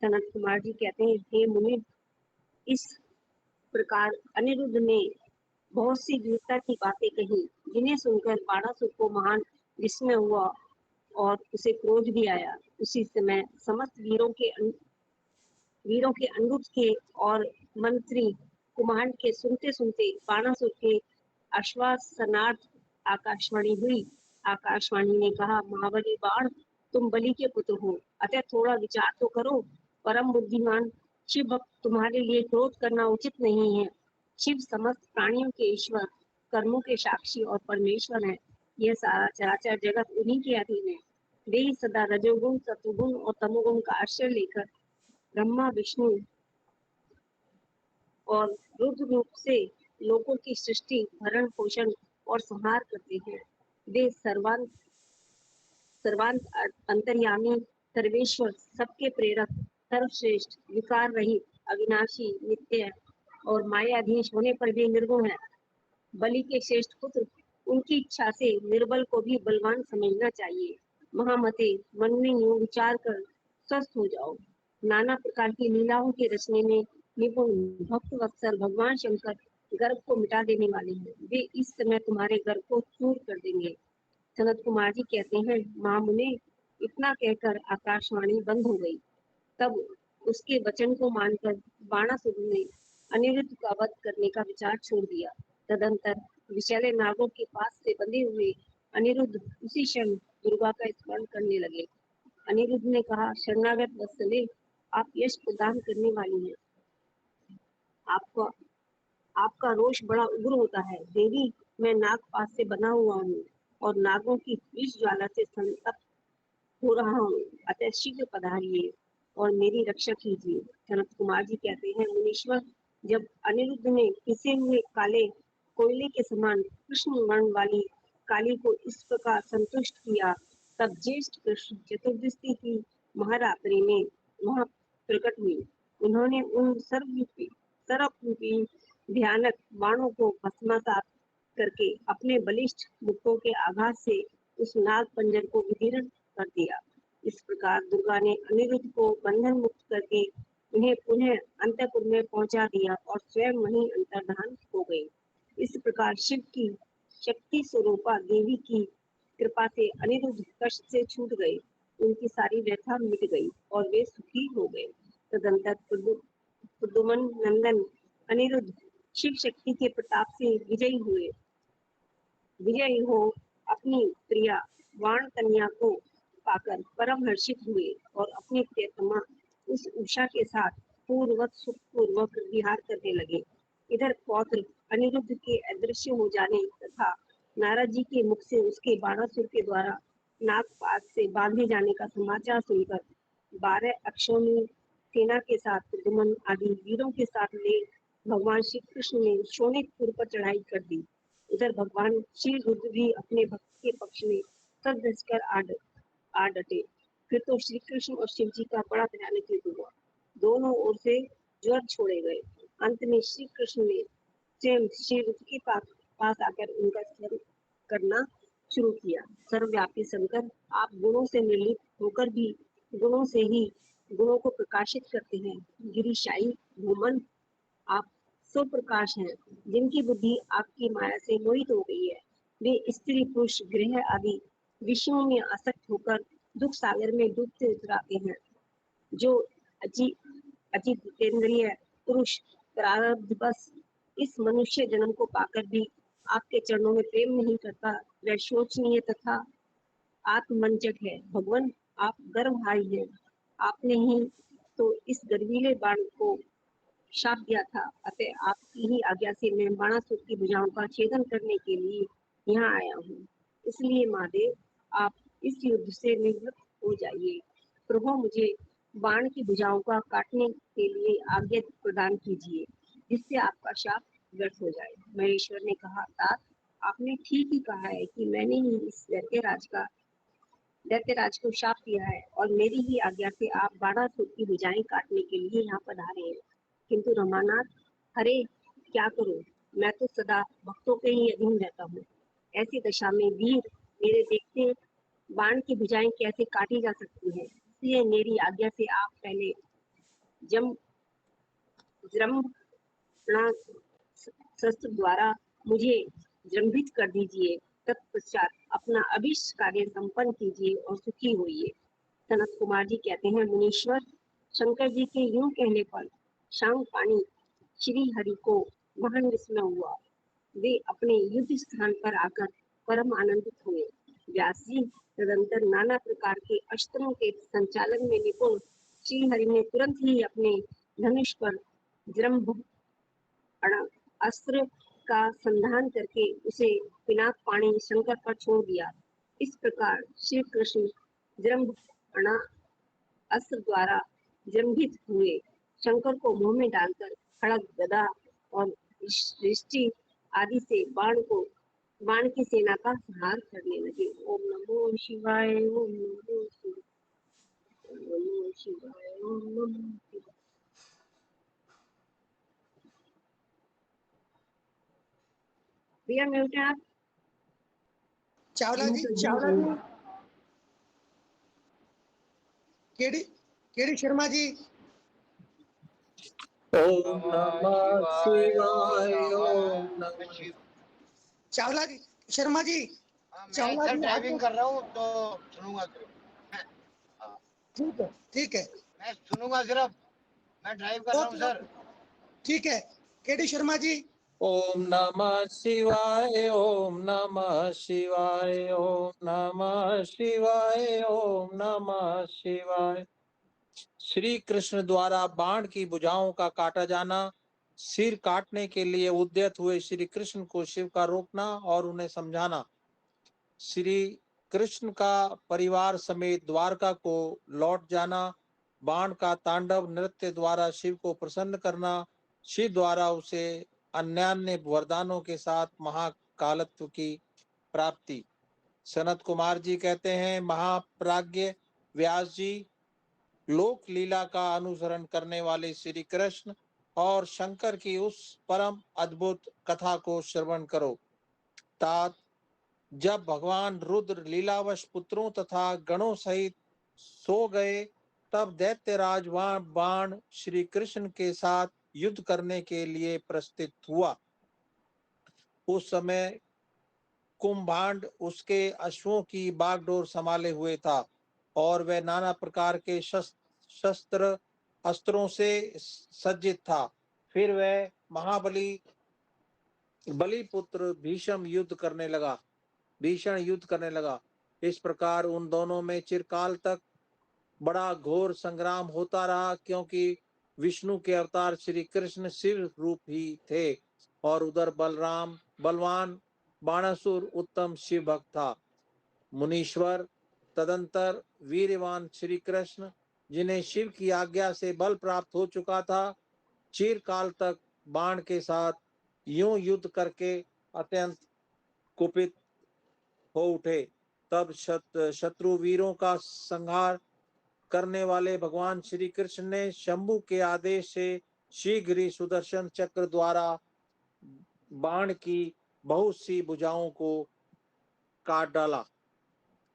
सनत कुमार जी कहते हैं, हे मुनि, इस प्रकार अनिरुद्ध ने बहुत सी वीरता की बातें कही, जिन्हें सुनकर बाणासुर को महान विस्मय हुआ और उसे क्रोध भी आया। उसी समय समस्त वीरों के अनिरुद्ध के और मंत्री कुमार के सुनते सुनते बाणासुर के आश्वासनार्थ आकाशवाणी हुई। आकाशवाणी ने कहा, महाबली बाण, तुम बलि के पुत्र हो, अतः थोड़ा विचार तो करो। परम बुद्धिमान शिव भक्त तुम्हारे लिए क्रोध करना उचित नहीं है। शिव समस्त प्राणियों के ईश्वर, कर्मों के साक्षी और परमेश्वर हैं। यह सारा चराचर जगत उन्हीं के अधीन है। वे ही सदा रजोगुण, सतोगुण और तमोगुण का आश्रय लेकर ब्रह्मा, विष्णु और रुद्र रूप से लोगों की सृष्टि, भरण पोषण और संहार करते हैं। वे सर्वांत अंतर्यामी, सर्वेश्वर, सबके प्रेरक, सर्वश्रेष्ठ, विकार रहित, अविनाशी, नित्य और मायाधीश होने पर भी निर्गुण है। बलि के श्रेष्ठ पुत्र, उनकी इच्छा से निर्बल को भी बलवान समझना चाहिए। महामते, मन में यूं विचार कर स्वस्थ हो जाओ। नाना प्रकार की लीलाओं के रचने में निपुण भक्त वत्सल भगवान शंकर गर्भ को मिटा देने वाले हैं। वे इस समय तुम्हारे गर्भ को चूर कर देंगे। सनत कुमार जी कहते हैं, महामुने, इतना कहकर आकाशवाणी बंद हो गई। तब उसके वचन को मानकर बाणासुर ने अनिरुद्ध का वध करने का विचार छोड़ दिया। तदंतर विषैले नागों के पास से बंधे हुए अनिरुद्ध उसी क्षण दुर्गा का स्मरण करने लगे। अनिरुद्ध ने कहा, शरणागत वत्सले, आप यश प्रदान करने वाली हैं। आपका आपका रोष बड़ा उग्र होता है। देवी, मैं नागपाश से बना हुआ हूँ और नागों की विष ज्वाला से संतप्त हो रहा हूँ, अतः शीघ्र पधारिए और मेरी रक्षा कीजिए। सनत कुमार जी कहते हैं, मुनीश्वर, जब अनिरुद्ध ने पिसे हुए काले कोयले के समान कृष्ण वर्ण वाली काली को इस प्रकार संतुष्ट किया, तब ज्येष्ठ कृष्ण चतुर्दशी की महारात्रि में वहां प्रकट हुई। उन्होंने उन सर्वरूपी भयानक बाणों को भस्मसात करके अपने बलिष्ठ मुक्कों के आघात से उस नाग पंजर को विदीर्ण कर दिया। इस प्रकार दुर्गा ने अनिरुद्ध को बंधन मुक्त करके उन्हें पुनः अंतःपुर में पहुंचा दिया और स्वयं वहीं अंतर्धान हो गई। इस प्रकार शिव की शक्ति स्वरूपा देवी की कृपा से अनिरुद्ध कष्ट से छूट गए। उनकी सारी व्यथा मिट गई और वे सुखी हो गए। तदंतर प्रद्युम्न नंदन अनिरुद्ध शिव शक्ति के प्रताप से विजयी हो अपनी प्रिया वाण कन्या को पाकर परम हर्षित हुए और अपने प्रियतमा उस उषा के साथ पूर्ववत सुखपूर्वक विहार करने लगे। इधर पौत्र अनिरुद्ध के अदृश्य हो जाने तथा नारद जी के मुख से उसके बाणासुर के द्वारा नागपाश से बांधे जाने का समाचार सुनकर 12 अक्षौणी सेना के साथ प्रद्युम्न आदि वीरों के साथ ले भगवान श्री कृष्ण ने शोणितपुर पर चढ़ाई कर दी। उधर भगवान श्री रुद्र भी अपने भक्त के पक्ष में सज धज कर आ डटे। फिर तो श्री कृष्ण और शिव जी का बड़ा भयानक युद्ध हुआ। दोनों ओर से ज्वर छोड़े गए। अंत में श्री कृष्ण ने स्वयं श्री रुद्र के पास आकर उनका स्मरण करना शुरू किया। सर्वव्यापी शंकर, आप गुणों से निर्लिप्त होकर भी गुणों से ही गुणों को प्रकाशित करते हैं। गिरिशाई भूमन, आप सो प्रकाश हैं जिनकी बुद्धि आपकी माया से मोहित हो गई है। वे स्त्री पुरुष गृह आदि विषयों में आसक्त होकर दुख सागर में डूबते उतराते हैं। जो अजितेंद्रिय पुरुष प्रारब्ध बस इस मनुष्य जन्म को पाकर भी आपके चरणों में प्रेम नहीं करता, वह शोचनीय तथा आत्मवंचक है। भगवान, आप गर्वहारी हैं। आपने ही तो इस गर्वीले बाण को शाप दिया था। अतः आपकी ही आज्ञा से मैं बाणासुर की भुजाओं का छेदन करने के लिए यहाँ आया हूँ। इसलिए महादेव, आप इस युद्ध से निवृत्त हो जाइए। प्रभु, मुझे बाण की भुजाओं का काटने के लिए आज्ञा प्रदान कीजिए, जिससे आपका शाप व्यर्थ हो जाए। महेश्वर ने कहा, तात, आपने ठीक ही कहा है कि मैंने ही इस दैत्यराज को शाप दिया है और मेरी ही आज्ञा से आप बाणासुर की भुजाएं काटने के लिए यहाँ पधारे हैं। किंतु रमानाथ, अरे क्या करूं, मैं तो सदा भक्तों के ही अधीन रहता हूँ। ऐसी दशा में वीर मेरे देखते बाण की भुजाएं कैसे काटी जा सकती है। इसलिए मेरी आज्ञा से आप पहले शस्त्र द्वारा मुझे जृंभित कर दीजिए, तत्पश्चात अपना अभिष्ट कार्य संपन्न कीजिए और सुखी होइए। सनत कुमार जी कहते हैं, मुनीश्वर, शंकर जी के यूं कहने पर शांग पानी श्री हरि को महान विस्मय हुआ। वे अपने युद्ध स्थान पर आकर परम आनंदित हुए। व्यास जी तदंतर नाना प्रकार के अस्त्रों के संचालन में निपुण श्री हरि ने तुरंत ही अपने धनुष पर जृंभ अस्त्र का संधान करके उसे पिनाक पाणी शंकर पर छोड़ दिया। इस प्रकार श्री कृष्ण जृंभ अस्त्र द्वारा जृंभित हुए शंकर को मुंह में डालकर खड़ग, गदा और दृष्टि आदि से बाण की सेना का संहार करने लगे। ओम नमो शिवाय, ओम नमो शिवाय, ओम नमो शिवाय, ओम नमो शिवाय। भैया म्यूट है आप। चावला जी, केडी शर्मा जी, ओम नमः शिवाय, ओम नमः शिवाय। चावला जी, शर्मा जी, मैं सर ड्राइविंग कर रहा हूँ तो सुनूंगा सिर्फ। ठीक है, मैं सुनूंगा सिर्फ, मैं ड्राइव कर रहा हूँ सर। ठीक है। केडी शर्मा जी, ओम नमः शिवाय, ओम नमः शिवाय, ओम नमः शिवाय, ओम नमः शिवाय। श्री कृष्ण द्वारा बाण की भुजाओं का काटा जाना, सिर काटने के लिए उद्यत हुए श्री कृष्ण को शिव का रोकना और उन्हें समझाना, श्री कृष्ण का परिवार समेत द्वारका को लौट जाना, बाण का तांडव नृत्य द्वारा शिव को प्रसन्न करना, शिव द्वारा उसे अन्यान्य वरदानों के साथ महाकालत्व की प्राप्ति। सनत कुमार जी कहते हैं, महाप्राज्ञ व्यास जी, लोक लीला का अनुसरण करने वाले श्री कृष्ण और शंकर की उस परम अद्भुत कथा को श्रवण करो। तात, जब भगवान रुद्र लीलावश पुत्रों तथा गणों सहित सो गए, तब दैत्यराज बाण श्री कृष्ण के साथ युद्ध करने के लिए प्रस्थित हुआ। उस समय कुंभांड उसके अश्वों की बागडोर संभाले हुए था और वह नाना प्रकार के शस्त्र अस्त्रों से सज्जित था। फिर वह महाबली बलिपुत्र भीषण युद्ध करने लगा। इस प्रकार उन दोनों में चिरकाल तक बड़ा घोर संग्राम होता रहा, क्योंकि विष्णु के अवतार श्री कृष्ण शिव रूप ही थे और उधर बलवान बाणासुर उत्तम शिव भक्त था। मुनीश्वर, तदंतर वीरवान श्री कृष्ण, जिन्हें शिव की आज्ञा से बल प्राप्त हो चुका था, चिरकाल तक बाण के साथ यूं युद्ध करके अत्यंत कुपित हो उठे। तब शत्रु वीरों का संहार करने वाले भगवान श्री कृष्ण ने शंभु के आदेश से शीघ्र ही सुदर्शन चक्र द्वारा बाण की बहुत सी भुजाओं को काट डाला।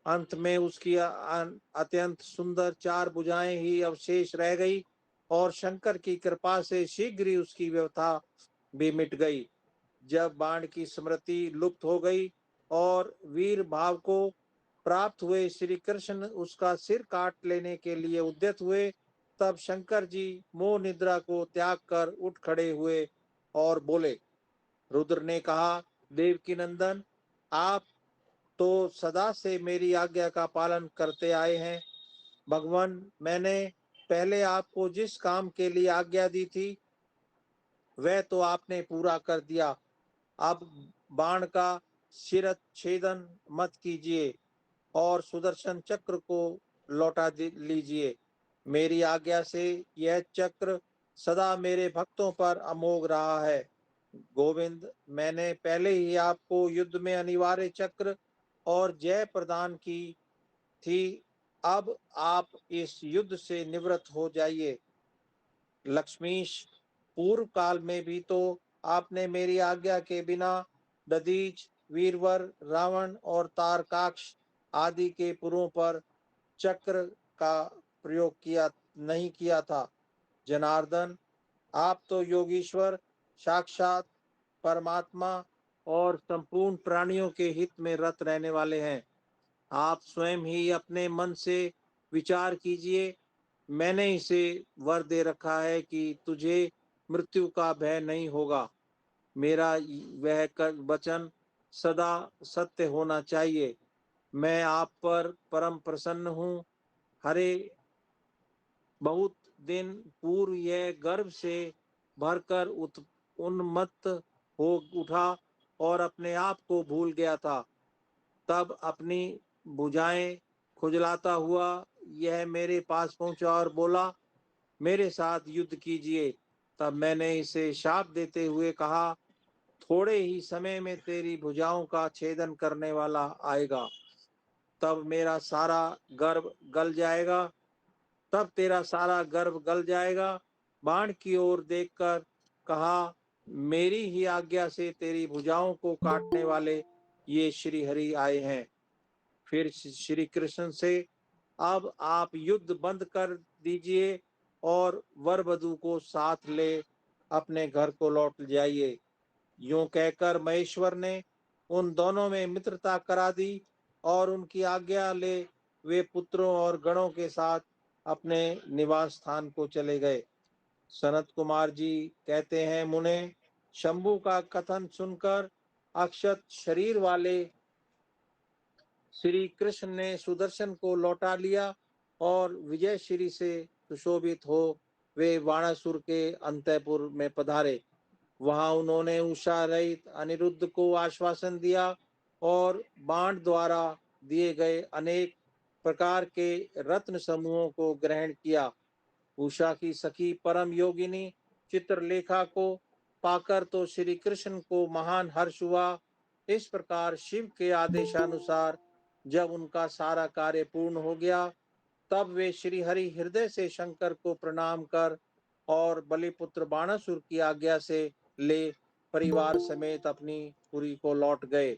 अंत में उसकी अत्यंत सुंदर 4 भुजाएं ही अवशेष रह गई और शंकर की कृपा से शीघ्र ही उसकी व्यथा भी मिट गई। जब बाण की स्मृति लुप्त हो गई और वीर भाव को प्राप्त हुए श्री कृष्ण उसका सिर काट लेने के लिए उद्यत हुए, तब शंकर जी मोह निद्रा को त्याग कर उठ खड़े हुए और बोले। रुद्र ने कहा, देवकी नंदन, आप तो सदा से मेरी आज्ञा का पालन करते आए हैं। भगवान, मैंने पहले आपको जिस काम के लिए आज्ञा दी थी वह तो आपने पूरा कर दिया। अब बाण का शिरच्छेदन मत कीजिए और सुदर्शन चक्र को लौटा लीजिए। मेरी आज्ञा से यह चक्र सदा मेरे भक्तों पर अमोघ रहा है। गोविंद, मैंने पहले ही आपको युद्ध में अनिवार्य चक्र और जय प्रदान की थी। अब आप इस युद्ध से निवृत्त हो जाइए। लक्ष्मीश, पूर्व काल में भी तो आपने मेरी आज्ञा के बिना दधीच, वीरवर, रावण और तारकाक्ष आदि के पुरों पर चक्र का प्रयोग नहीं किया था। जनार्दन, आप तो योगीश्वर, साक्षात परमात्मा और संपूर्ण प्राणियों के हित में रत रहने वाले हैं। आप स्वयं ही अपने मन से विचार कीजिए। मैंने इसे वर दे रखा है कि तुझे मृत्यु का भय नहीं होगा। मेरा वह वचन सदा सत्य होना चाहिए। मैं आप पर परम प्रसन्न हूँ। हरे, बहुत दिन पूर्व यह गर्भ से भरकर उन्मत्त हो उठा और अपने आप को भूल गया था। तब अपनी भुजाएं खुजलाता हुआ यह मेरे पास पहुंचा और बोला, मेरे साथ युद्ध कीजिए। तब मैंने इसे शाप देते हुए कहा, थोड़े ही समय में तेरी भुजाओं का छेदन करने वाला आएगा। तब मेरा सारा गर्भ गल जाएगा तब तेरा सारा गर्भ गल जाएगा। बाण की ओर देखकर कहा, मेरी ही आज्ञा से तेरी भुजाओं को काटने वाले ये श्री हरि आए हैं। फिर श्री कृष्ण से, अब आप युद्ध बंद कर दीजिए और वर वधू को साथ ले अपने घर को लौट जाइए। यूं कहकर महेश्वर ने उन दोनों में मित्रता करा दी और उनकी आज्ञा ले वे पुत्रों और गणों के साथ अपने निवास स्थान को चले गए। सनत कुमार जी कहते हैं, मुने, शंभु का कथन सुनकर अक्षत शरीर वाले श्री कृष्ण ने सुदर्शन को लौटा लिया और विजय श्री से सुशोभित हो वे वाणासुर के अंतःपुर में पधारे। वहां उन्होंने उषा रहित अनिरुद्ध को आश्वासन दिया और बाण द्वारा दिए गए अनेक प्रकार के रत्न समूहों को ग्रहण किया। उषा की सखी परम योगिनी चित्रलेखा को पाकर तो श्री कृष्ण को महान हर्ष हुआ। इस प्रकार शिव के आदेशानुसार जब उनका सारा कार्य पूर्ण हो गया, तब वे श्री हरि हृदय से शंकर को प्रणाम कर और बलिपुत्र बाणासुर की आज्ञा से ले परिवार समेत अपनी पुरी को लौट गए।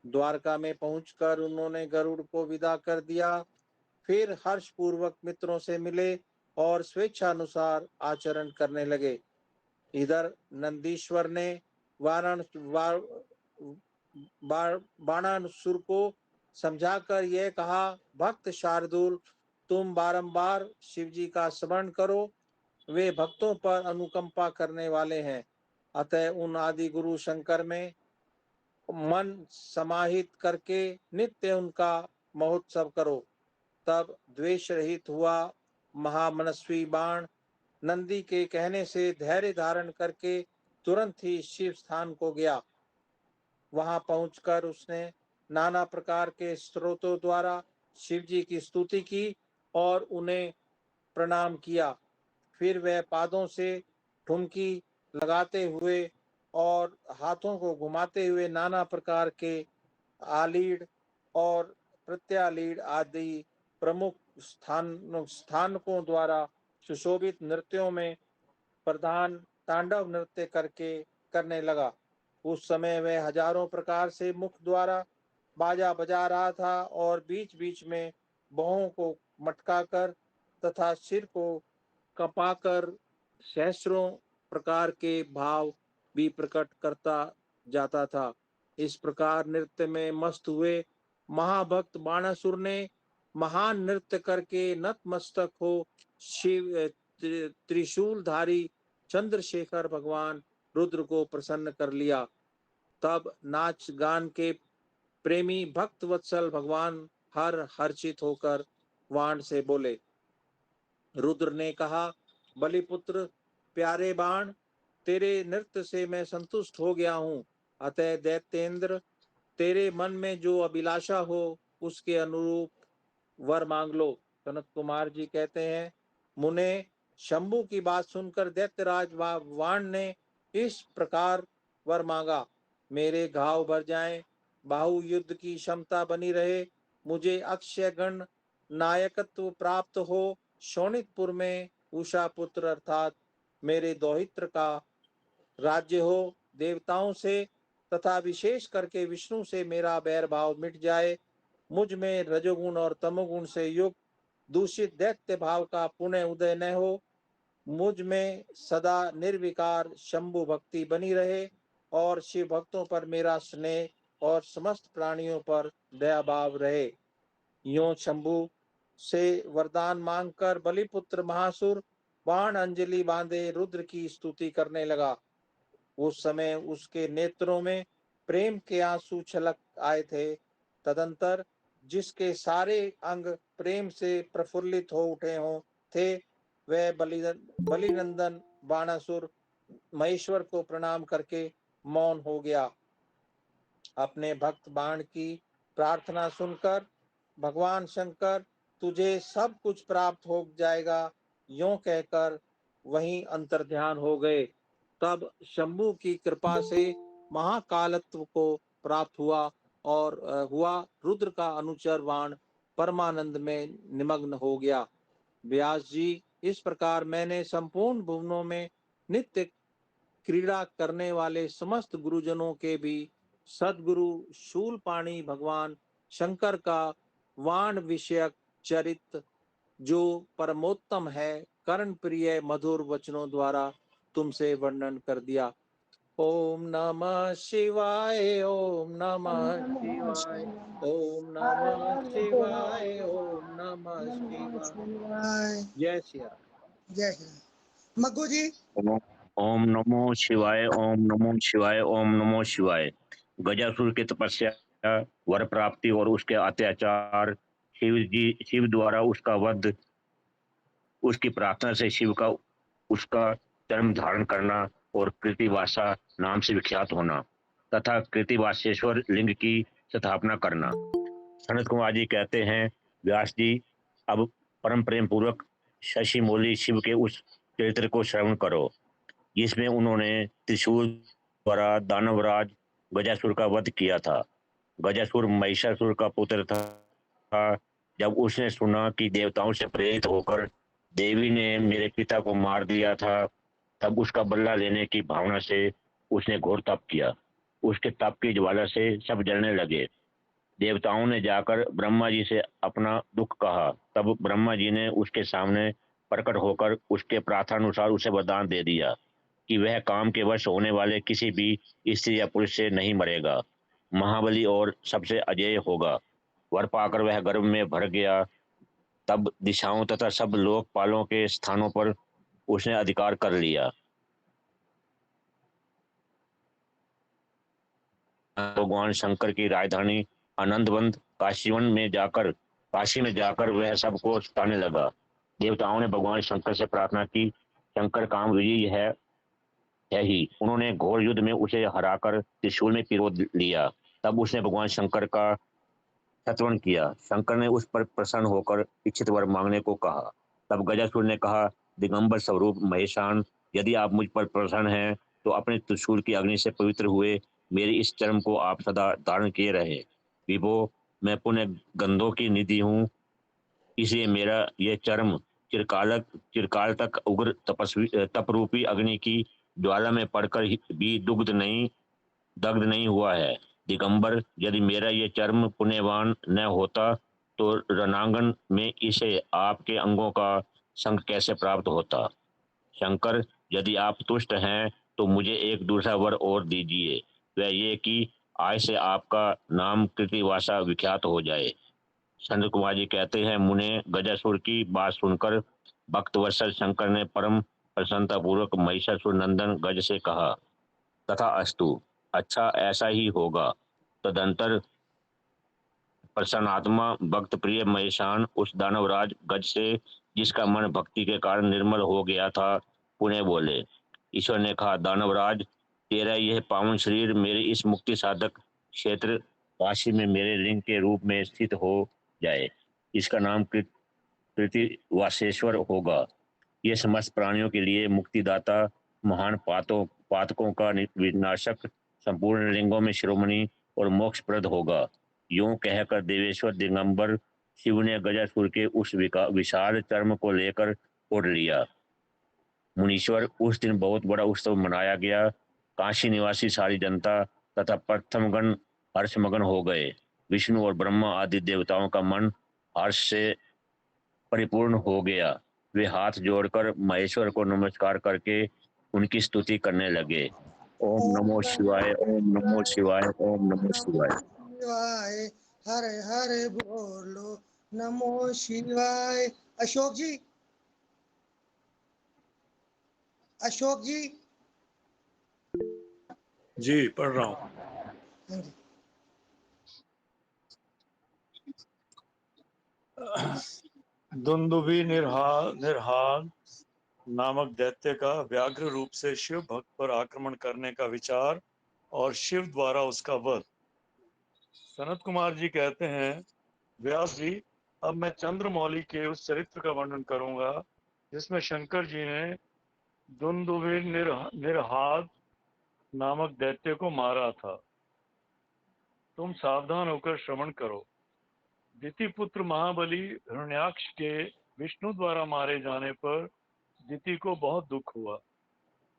द्वारका में पहुंचकर उन्होंने गरुड़ को विदा कर दिया। फिर हर्ष पूर्वक मित्रों से मिले और स्वेच्छानुसार आचरण करने लगे। इधर नंदीश्वर ने बाणासुर को समझाकर यह कहा, भक्त शार्दुल, तुम बारंबार शिवजी का स्मरण करो। वे भक्तों पर अनुकंपा करने वाले हैं। अतः उन आदि गुरु शंकर में मन समाहित करके नित्य उनका महोत्सव करो। तब द्वेष रहित हुआ महामनस्वी बाण नंदी के कहने से धैर्य धारण करके तुरंत ही शिव स्थान को गया। वहां पहुंचकर उसने नाना प्रकार के स्तोत्रों द्वारा शिव जी की स्तुति की और उन्हें प्रणाम किया। फिर वह पादों से ठुमकी लगाते हुए और हाथों को घुमाते हुए नाना प्रकार के आलीड़ और प्रत्यालीड़ आदि प्रमुख स्थानकों द्वारा सुशोभित नृत्यों में प्रधान तांडव नृत्य करने लगा। उस समय वह हजारों प्रकार से मुख द्वारा बाजा बजा रहा था और बीच बीच में बाहों को मटकाकर तथा सिर को कपाकर सहस्रों प्रकार के भाव भी प्रकट करता जाता था। इस प्रकार नृत्य में मस्त हुए महाभक्त बाणासुर ने महान नृत्य करके नतमस्तक हो शिव त्रिशूलधारी चंद्रशेखर भगवान रुद्र को प्रसन्न कर लिया। तब नाच गान के प्रेमी भक्त वत्सल भगवान हर्षित होकर वाण से बोले। रुद्र ने कहा, बलिपुत्र प्यारे बाण, तेरे नृत्य से मैं संतुष्ट हो गया हूँ। अतः दैत्येंद्र, तेरे मन में जो अभिलाषा हो उसके अनुरूप वर मांग लो। सनत कुमार जी कहते हैं, मुने, शंभु की बात सुनकर दैत्यराज वाण ने इस प्रकार वर मांगा, मेरे घाव भर जाएं, बाहु युद्ध की क्षमता बनी रहे, मुझे अक्षय गण नायकत्व प्राप्त हो, शोणितपुर में उषा पुत्र अर्थात मेरे दौहित्र का राज्य हो, देवताओं से तथा विशेष करके विष्णु से मेरा बैर भाव मिट जाए, मुझ में रजोगुण और तमोगुण से युक्त दूषित दैत्य भाव का पुनः उदय न हो, मुझ में सदा निर्विकार शंभु भक्ति बनी रहे और शिव भक्तों पर मेरा स्नेह और समस्त प्राणियों पर दया भाव रहे। यों शंभु से वरदान मांगकर बलिपुत्र महासुर बाण अंजलि बांधे रुद्र की स्तुति करने लगा। उस समय उसके नेत्रों में प्रेम के आंसू छलक आए थे। तदंतर जिसके सारे अंग प्रेम से प्रफुल्लित हो उठे थे, वह बलिनंदन बाणासुर महेश्वर को प्रणाम करके मौन हो गया। अपने भक्त बाण की प्रार्थना सुनकर भगवान शंकर, तुझे सब कुछ प्राप्त हो जाएगा, यों कहकर वहीं अंतर्ध्यान हो गए। तब शंभु की कृपा से महाकालत्व को प्राप्त हुआ और रुद्र का अनुचर वाण परमानंद में निमग्न हो गया। व्यास जी, इस प्रकार मैंने संपूर्ण भुवनों में नित्य क्रीड़ा करने वाले समस्त गुरुजनों के भी सदगुरु शूलपाणी भगवान शंकर का वाण विषयक चरित्र, जो परमोत्तम है, कर्ण प्रिय मधुर वचनों द्वारा तुमसे वर्णन कर दिया। ओम नमः शिवाय, ओम नमः शिवाय, ओम नमः शिवाय, ओम नमः शिवाय। जय श्री राम। जय श्री राम। मग्गू जी। ओम नमो शिवाय, ओम नमो शिवाय, ओम नमो शिवाय। गजासुर की तपस्या, वर प्राप्ति और उसके अत्याचार, शिव द्वारा उसका वध, उसकी प्रार्थना से शिव का उसका जन्म धारण करना और कृतिवासा नाम से विख्यात होना तथा कृतिवासेश्वर लिंग की स्थापना करना। सनत कुमार जी कहते हैं, व्यास जी, अब परम प्रेम पूर्वक शशि मौली शिव के उस चरित्र को श्रवण करो जिसमें उन्होंने त्रिशूल द्वारा दानवराज गजासुर का वध किया था। गजासुर महिषासुर का पुत्र था। जब उसने सुना कि देवताओं से प्रेरित होकर देवी ने मेरे पिता को मार दिया था, तब उसका बदला लेने की भावना से उसने घोर तप किया। उसके तप की ज्वाला से सब जलने लगे। देवताओं ने जाकर ब्रह्मा जी से अपना दुख कहा। तब ब्रह्मा जी ने उसके सामने प्रकट होकर उसके प्रार्थनानुसार उसे वरदान दे दिया कि वह काम के वश होने वाले किसी भी स्त्री या पुरुष से नहीं मरेगा, महाबली और सबसे अजेय होगा। वर पाकर वह गर्भ में भर गया। तब दिशाओं तथा सब लोकपालों के स्थानों पर उसने अधिकार कर लिया। भगवान शंकर की राजधानी आनंदवंत काशी में जाकर वह सबको सताने लगा। देवताओं ने भगवान शंकर से प्रार्थना की, शंकर काम विजयी है ही। उन्होंने घोर युद्ध में उसे हराकर त्रिशूल में पिरो लिया। तब उसने भगवान शंकर का स्तवन किया। शंकर ने उस पर प्रसन्न होकर इच्छित वर मांगने को कहा। तब गजासुर ने कहा, दिगंबर स्वरूप महेशान, यदि आप मुझ पर प्रसन्न हैं तो अपने त्रिशूल की अग्नि से पवित्र हुए मेरे इस चर्म को आप सदा धारण किए रहे। विभो, मैं पुण्य गंधों की निधि हूँ, इसलिए मेरा यह चर्म चिरकाल तक उग्र तपरूपी अग्नि की ज्वाला में पड़कर भी दग्ध नहीं हुआ है। दिगंबर, यदि मेरा ये चर्म पुण्यवान न होता तो रणांगन में इसे आपके अंगों का संग कैसे प्राप्त होता। शंकर, यदि आप तुष्ट हैं तो मुझे एक दूसरा वर और दीजिए, वह ये कि आज से आपका नाम कृतिवासा विख्यात हो जाए। संत कुमार जी कहते हैं, मुने गजासुर की बात सुनकर भक्तवत्सल शंकर ने परम प्रसन्नता पूर्वक महिषासुर नंदन गज से कहा, तथा अस्तु, अच्छा ऐसा ही होगा। तदंतर प्रसन्नात्मा भक्त प्रिय महेशान उस दानवराज गज से, जिसका मन भक्ति के कारण निर्मल हो गया था, पुनः बोले। ईश्वर ने कहा, दानवराज, तेरा यह पावन शरीर मेरे इस मुक्ति साधक क्षेत्र काशी में मेरे लिंग के रूप में स्थित हो जाए। इसका नाम कृतिवासेश्वर होगा। यह समस्त प्राणियों के लिए मुक्तिदाता, महान पातकों का विनाशक, संपूर्ण लिंगों में शिरोमणि और मोक्षप्रद होगा। यूं कहकर देवेश्वर दिगंबर शिव ने गजासुर के उस विशाल चर्म को लेकर उड़ लिया। मुनीश्वर, उस दिन बहुत बड़ा उत्सव मनाया गया। काशी निवासी सारी जनता तथा प्रथमगण हर्षमगन हो गए। विष्णु और ब्रह्मा आदि देवताओं का मन हर्ष से परिपूर्ण हो गया। वे हाथ जोड़कर महेश्वर को नमस्कार करके उनकी स्तुति करने लगे। ओम नमो शिवाय, ओम नमो शिवाय, ओम नमो शिवाय। शिवाय, हरे हरे बोलो, नमो शिवाय। अशोक जी, अशोक जी। जी, पढ़ रहा हूँ। हाँ जी। दुंदुभि निर्हाद नामक दैत्य का व्याघ्र रूप से शिव भक्त पर आक्रमण करने का विचार और शिव द्वारा उसका वध। सनत कुमार जी कहते हैं, व्यास जी, अब मैं चंद्रमौली के उस चरित्र का वर्णन करूंगा जिसमें शंकर जी ने दुंदुभि निर्हाद नामक दैत्य को मारा था। तुम सावधान होकर श्रवण करो। दिति पुत्र महाबली हिरण्याक्ष के विष्णु द्वारा मारे जाने पर दिति को बहुत दुख हुआ।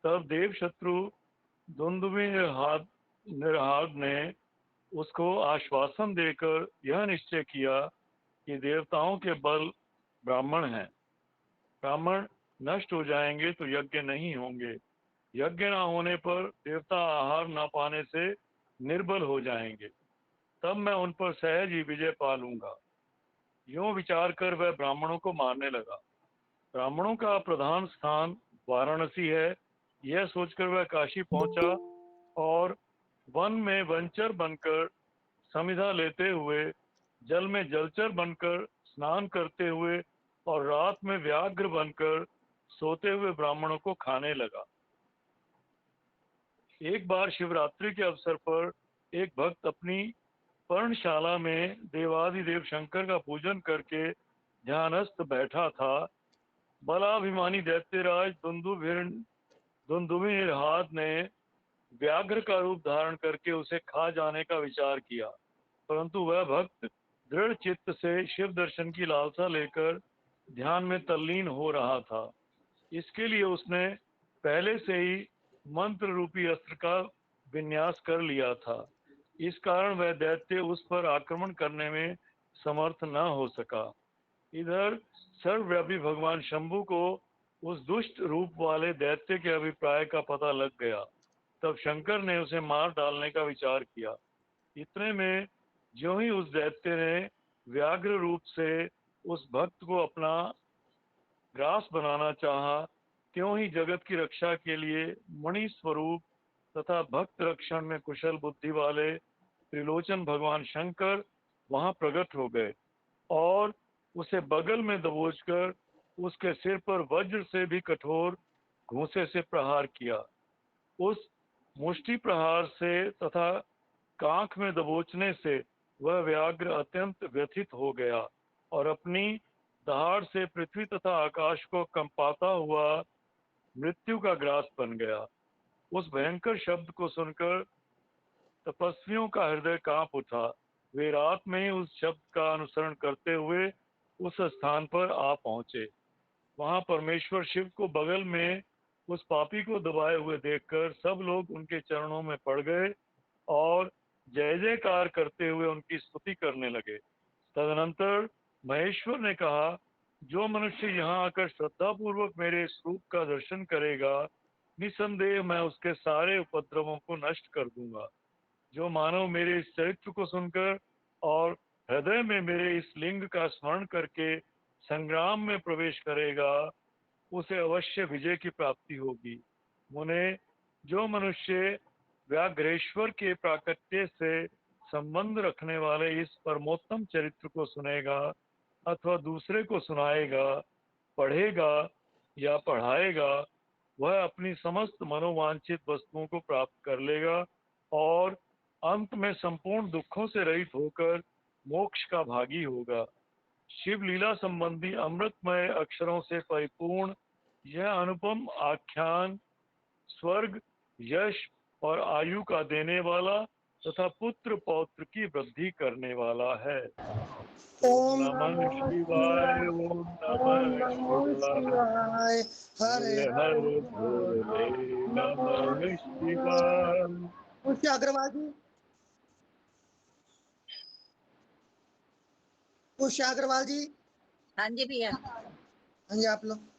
तब देव शत्रु दुंदुभि निर्हाद ने उसको आश्वासन देकर यह निश्चय किया कि देवताओं के बल ब्राह्मण हैं, ब्राह्मण नष्ट हो जाएंगे तो यज्ञ नहीं होंगे, यज्ञ न होने पर देवता आहार न पाने से निर्बल हो जाएंगे, तब मैं उन पर सहज ही विजय पा लूंगा। यूं विचार कर वह ब्राह्मणों को मारने लगा। ब्राह्मणों का प्रधान स्थान वाराणसी है, यह सोचकर वह काशी पहुंचा और वन में वनचर बनकर समिधा लेते हुए, जल में जलचर बनकर स्नान करते हुए और रात में व्याघ्र बनकर सोते हुए ब्राह्मणों को खाने लगा। एक बार शिवरात्रि के अवसर पर एक भक्त अपनी पर्णशाला में देवाधिदेव शंकर का पूजन करके ध्यानस्थ बैठा था। बलाभिमानी दैत्यराज दुंदुभि निर्हाद ने व्याघ्र का रूप धारण करके उसे खा जाने का विचार किया, परंतु वह भक्त दृढ़ चित्त से शिव दर्शन की लालसा लेकर ध्यान में तल्लीन हो रहा था। इसके लिए उसने पहले से ही मंत्र रूपी अस्त्र का विन्यास कर लिया था। इस कारण वह दैत्य उस पर आक्रमण करने में समर्थ न हो सका। इधर सर्वव्यापी भगवान शंभु को उस दुष्ट रूप वाले दैत्य के अभिप्राय का पता लग गया। तब शंकर ने उसे मार डालने का विचार किया। इतने में ज्यों ही उस दैत्य ने व्याघ्र रूप से उस भक्त को अपना ग्रास बनाना चाहा, त्यों ही जगत की रक्षा के लिए मणि स्वरूप तथा भक्त रक्षण में कुशल बुद्धि वाले त्रिलोचन भगवान शंकर वहां प्रकट हो गए और उसे बगल में दबोचकर उसके सिर पर वज्र से भी कठोर घूंसे से प्रहार किया। उस मुष्टि प्रहार से तथा कांख में दबोचने से वह व्याघ्र अत्यंत व्यथित हो गया और अपनी दहाड़ से पृथ्वी तथा आकाश को कंपाता हुआ मृत्यु का ग्रास बन गया। उस भयंकर शब्द को सुनकर तपस्वियों का हृदय कांप उठा। वे रात में ही उस शब्द का अनुसरण करते हुए उस स्थान पर आ पहुंचे। वहां परमेश्वर शिव को बगल में उस पापी को दबाए हुए देखकर सब लोग उनके चरणों में पड़ गए और जय जयकार करते हुए उनकी स्तुति करने लगे। तदनंतर महेश्वर ने कहा, जो मनुष्य यहाँ आकर श्रद्धा पूर्वक मेरे इस रूप का दर्शन करेगा, निसंदेह मैं उसके सारे उपद्रवों को नष्ट कर दूंगा। जो मानव मेरे इस चरित्र को सुनकर और हृदय में मेरे इस लिंग का स्मरण करके संग्राम में प्रवेश करेगा, उसे अवश्य विजय की प्राप्ति होगी। मुने, जो मनुष्य व्याघ्रेश्वर के प्राकट्य से संबंध रखने वाले इस परमोत्तम चरित्र को सुनेगा अथवा दूसरे को सुनाएगा, पढ़ेगा या पढ़ाएगा, वह अपनी समस्त मनोवांछित वस्तुओं को प्राप्त कर लेगा और अंत में संपूर्ण दुखों से रहित होकर मोक्ष का भागी होगा। शिव लीला संबंधी अमृतमय अक्षरों से परिपूर्ण यह अनुपम आख्यान स्वर्ग, यश और आयु का देने वाला तथा पुत्र पौत्र की वृद्धि करने वाला है। ओम नमः नमो शिवाय, ओम नमः शिवाय, शिवाय। हरे हर भोले नमः शिवाय। उषा अग्रवाल जी, उषा अग्रवाल जी। हाँ जी भैया। हाँ जी, आप लोग।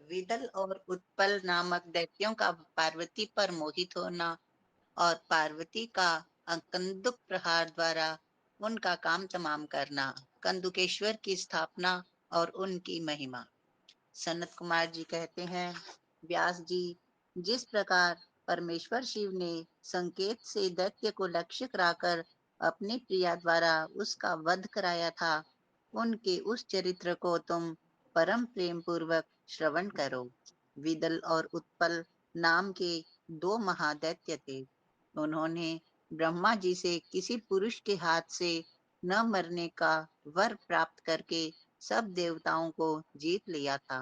विदल और उत्पल नामक दैत्यों का पार्वती पर मोहित होना और पार्वती का कंदुक प्रहार द्वारा उनका काम तमाम करना, कंदुकेश्वर की स्थापना और उनकी महिमा। सनत कुमार जी कहते हैं, व्यास जी, जिस प्रकार परमेश्वर शिव ने संकेत से दैत्य को लक्ष्य कराकर अपनी प्रिया द्वारा उसका वध कराया था, उनके उस चरित्र को तुम परम प्रेम पूर्वक श्रवण करो। विदल और उत्पल नाम के दो महादैत्य थे। उन्होंने ब्रह्मा जी से किसी पुरुष के हाथ से न मरने का वर प्राप्त करके सब देवताओं को जीत लिया था।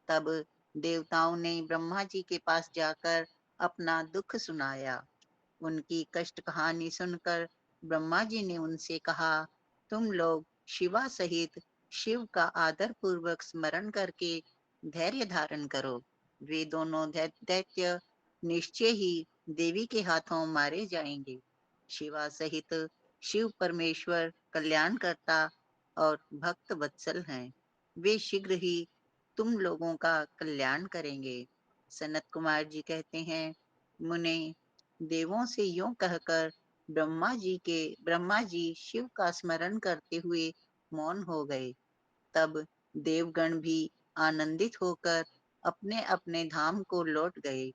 तब देवताओं ने ब्रह्मा जी के पास जाकर अपना दुख सुनाया। उनकी कष्ट कहानी सुनकर ब्रह्मा जी ने उनसे कहा, तुम लोग शिवा सहित शिव का आदर पूर्वक स्मरण करके धैर्य धारण करो। वे दोनों दैत्य निश्चय ही देवी के हाथों मारे जाएंगे। शिवा सहित शिव परमेश्वर कल्याण करता और भक्त वत्सल हैं। वे शीघ्र ही तुम लोगों का कल्याण करेंगे। सनत कुमार जी कहते हैं, मुने, देवों से यूं कहकर ब्रह्मा जी शिव का स्मरण करते हुए मौन हो गए। तब देवगण भी आनंदित होकर अपने अपने धाम को लौट गए।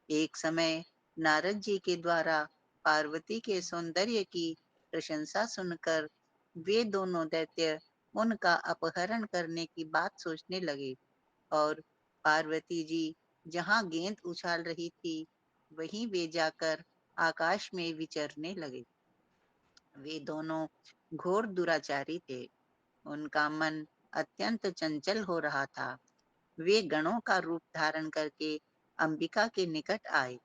एक समय नारद जी के द्वारा पार्वती के सौंदर्य की प्रशंसा सुनकर वे दोनों दैत्य उनका अपहरण करने की बात सोचने लगे और पार्वती जी जहाँ गेंद उछाल रही थी वहीं वे जाकर आकाश में विचरने लगे। वे दोनों घोर दुराचारी थे। उनका मन अत्यंत चंचल हो रहा था। वे गणों का रूप धारण करके अंबिका के निकट आए।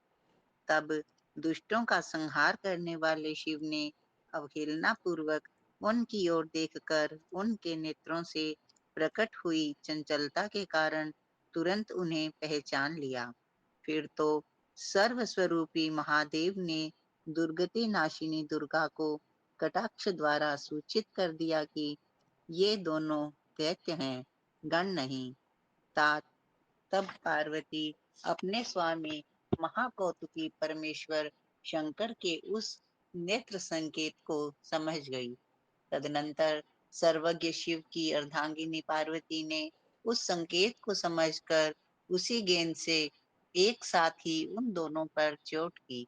तब दुष्टों का संहार करने वाले शिव ने अवहेलना पूर्वक उनकी ओर देखकर उनके नेत्रों से प्रकट हुई चंचलता के कारण तुरंत उन्हें पहचान लिया। फिर तो सर्वस्वरूपी महादेव ने दुर्गति नाशिनी दुर्गा को कटाक्ष द्वारा सूचित कर दिया कि ये दोनों दैत्य हैं, गण नहीं। तात तब पार्वती अपने स्वामी महाकौतुकी परमेश्वर शंकर के उस नेत्र संकेत को समझ गई। तदनंतर सर्वज्ञ शिव की अर्धांगिनी पार्वती ने उस संकेत को समझकर उसी गेंद से एक साथ ही उन दोनों पर चोट की।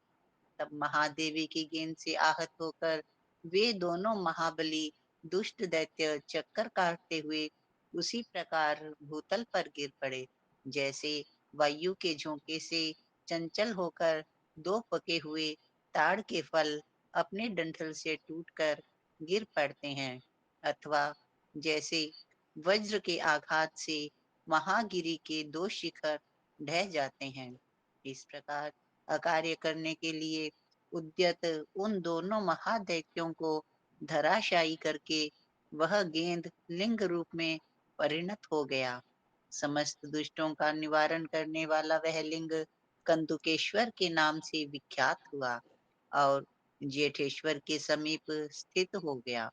तब महादेवी की गेंद से आहत होकर वे दोनों महाबली दुष्ट दैत्य चक्कर काटते हुए उसी प्रकार भूतल पर गिर पड़े, जैसे वायु के झोंके से चंचल होकर दो पके हुए ताड़ के फल अपने डंठल से टूटकर गिर पड़ते हैं, अथवा जैसे वज्र के आघात से महागिरी के 2 शिखर ढह जाते हैं। इस प्रकार अकार्य करने के लिए उद्यत उन दोनों महादैत्यों को धराशायी करके वह गेंद लिंग रूप में परिणत हो गया। समस्त दुष्टों का निवारण करने वाला वह लिंग कंदुकेश्वर के नाम से विख्यात हुआ और जेठेश्वर के समीप स्थित हो गया।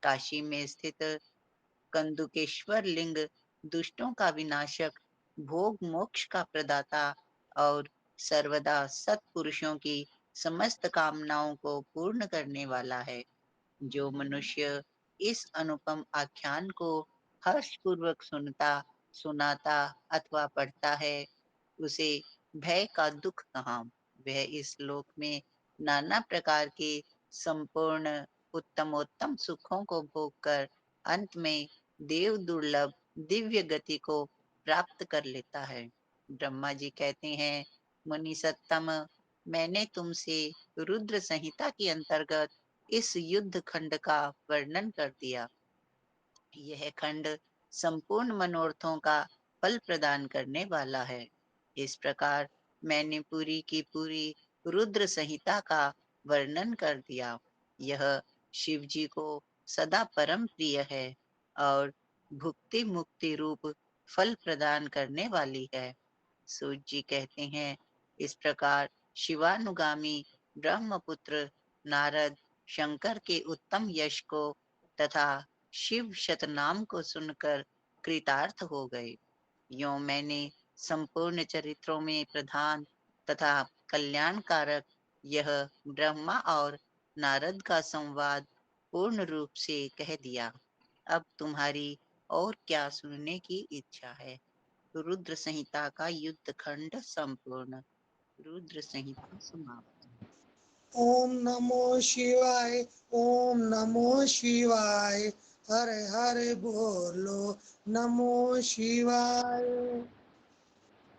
काशी में स्थित कंदुकेश्वर लिंग दुष्टों का विनाशक, भोग मोक्ष का प्रदाता और सर्वदा सत्पुरुषों की समस्त कामनाओं को पूर्ण करने वाला है। जो मनुष्य इस अनुपम आख्यान को हर्षपूर्वक सुनाता अथवा पढ़ता है, उसे भय का दुख कहाँ। वह इस लोक में नाना प्रकार के संपूर्ण उत्तमोत्तम सुखों को भोग कर अंत में देव दुर्लभ दिव्य गति को प्राप्त कर लेता है। ब्रह्मा जी कहते हैं, मुनि सत्तम, मैंने तुमसे रुद्र संहिता के अंतर्गत इस युद्ध खंड का वर्णन कर दिया। यह खंड संपूर्ण मनोरथों का फल प्रदान करने वाला है। इस प्रकार मैंने पूरी की पूरी रुद्र संहिता का वर्णन कर दिया। यह शिव जी को सदा परम प्रिय है और भुक्ति मुक्ति रूप फल प्रदान करने वाली है। सूत जी कहते हैं, इस प्रकार शिवानुगामी ब्रह्मपुत्र नारद शंकर के उत्तम यश को तथा शिव शतनाम को सुनकर कृतार्थ हो गए। यों मैंने संपूर्ण चरित्रों में प्रधान तथा कल्याणकारक यह ब्रह्मा और नारद का संवाद पूर्ण रूप से कह दिया। अब तुम्हारी और क्या सुनने की इच्छा है? रुद्र संहिता का युद्ध खंड संपूर्ण। रुद्र संहिता समाप्त। ओम नमो शिवाय, ओम नमो शिवाय, हरे हरे बोलो नमो शिवाय।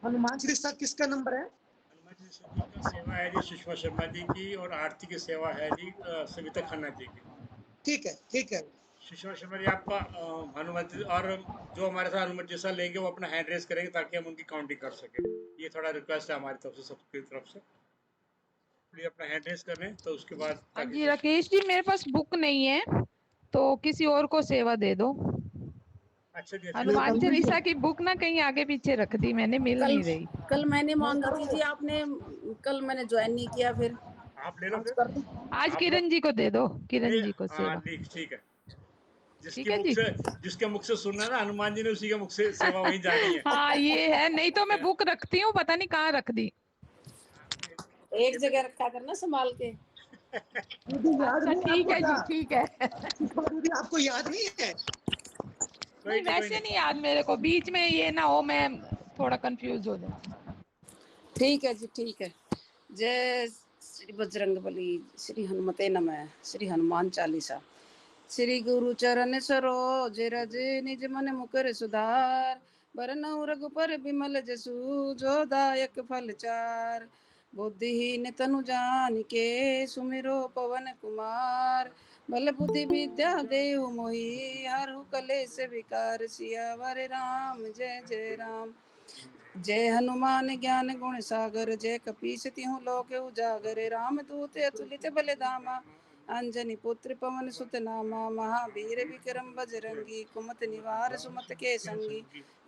हनुमान चालीसा किसका नंबर है? हनुमान चालीसा जी का सेवा है जी सुषमा शर्मा जी की, और आरती की सेवा है जी सविता खन्ना जी की। ठीक है, ठीक है। सुषमा शर्मा जी आपका हनुमान जी, और जो हमारे साथ हनुमान चालीसा लेंगे वो अपना हैंड रेस करेंगे ताकि हम उनकी काउंटिंग कर सके। ये थोड़ा रिक्वेस्ट है हमारी तरफ से, सबकी तरफ से। प्लीज अपना हैंड रेस कर लें तो उसके बाद। हाँ जी राकेश जी, मेरे पास बुक नहीं है तो किसी और को सेवा दे दो। अच्छा जी, हनुमान चालीसा की बुक ना कहीं आगे पीछे रख दी मैंने, मिल नहीं रही। कल मैंने मांगी थी जी, आपने कल मैंने ज्वाइन नहीं किया, फिर आप ले लो आज फिर। कर दूं? आज किरण जी को दे दो, किरण जी को हाँ सेवा। ठीक है। ठीक है जी। जिसके मुख से सुनना ना हनुमान जी ने, उसी के मुख से सेवा वहीं जानी है। हाँ ये है, नहीं तो मैं बुक रखती हूँ, पता नहीं कहाँ रख दी। एक जगह रखा करना संभाल के। अच्छा ठीक है जी, ठीक है। आपको याद नहीं है? नहीं वैसे नहीं याद मेरे को, बीच में ये ना हो मैं थोड़ा कंफ्यूज हो जाऊँ। ठीक है जी, ठीक है। जय श्री बजरंगबली, श्री हनुमते नमः, श्री हनुमान चालीसा। श्री गुरु चरण सरोज रज निज मन मुकर सुधार, बरनउँ रघुपर बिमल जसु जो दायक फल चार। बुद्धिहीन तनु जानिके सुमिरो पवन कुमार, बल बुद्धि विद्या देहु मोहि हरहु कलेस विकार। सियावर राम जय जय राम। जय हनुमान ज्ञान गुण सागर, जय कपीस तिहु लोक उजागर। राम दूत अतुलित बल धामा, अंजनी पुत्र पवन सुत नामा। महावीर विक्रम बजरंगी, कुमत निवार सुमत के संगी।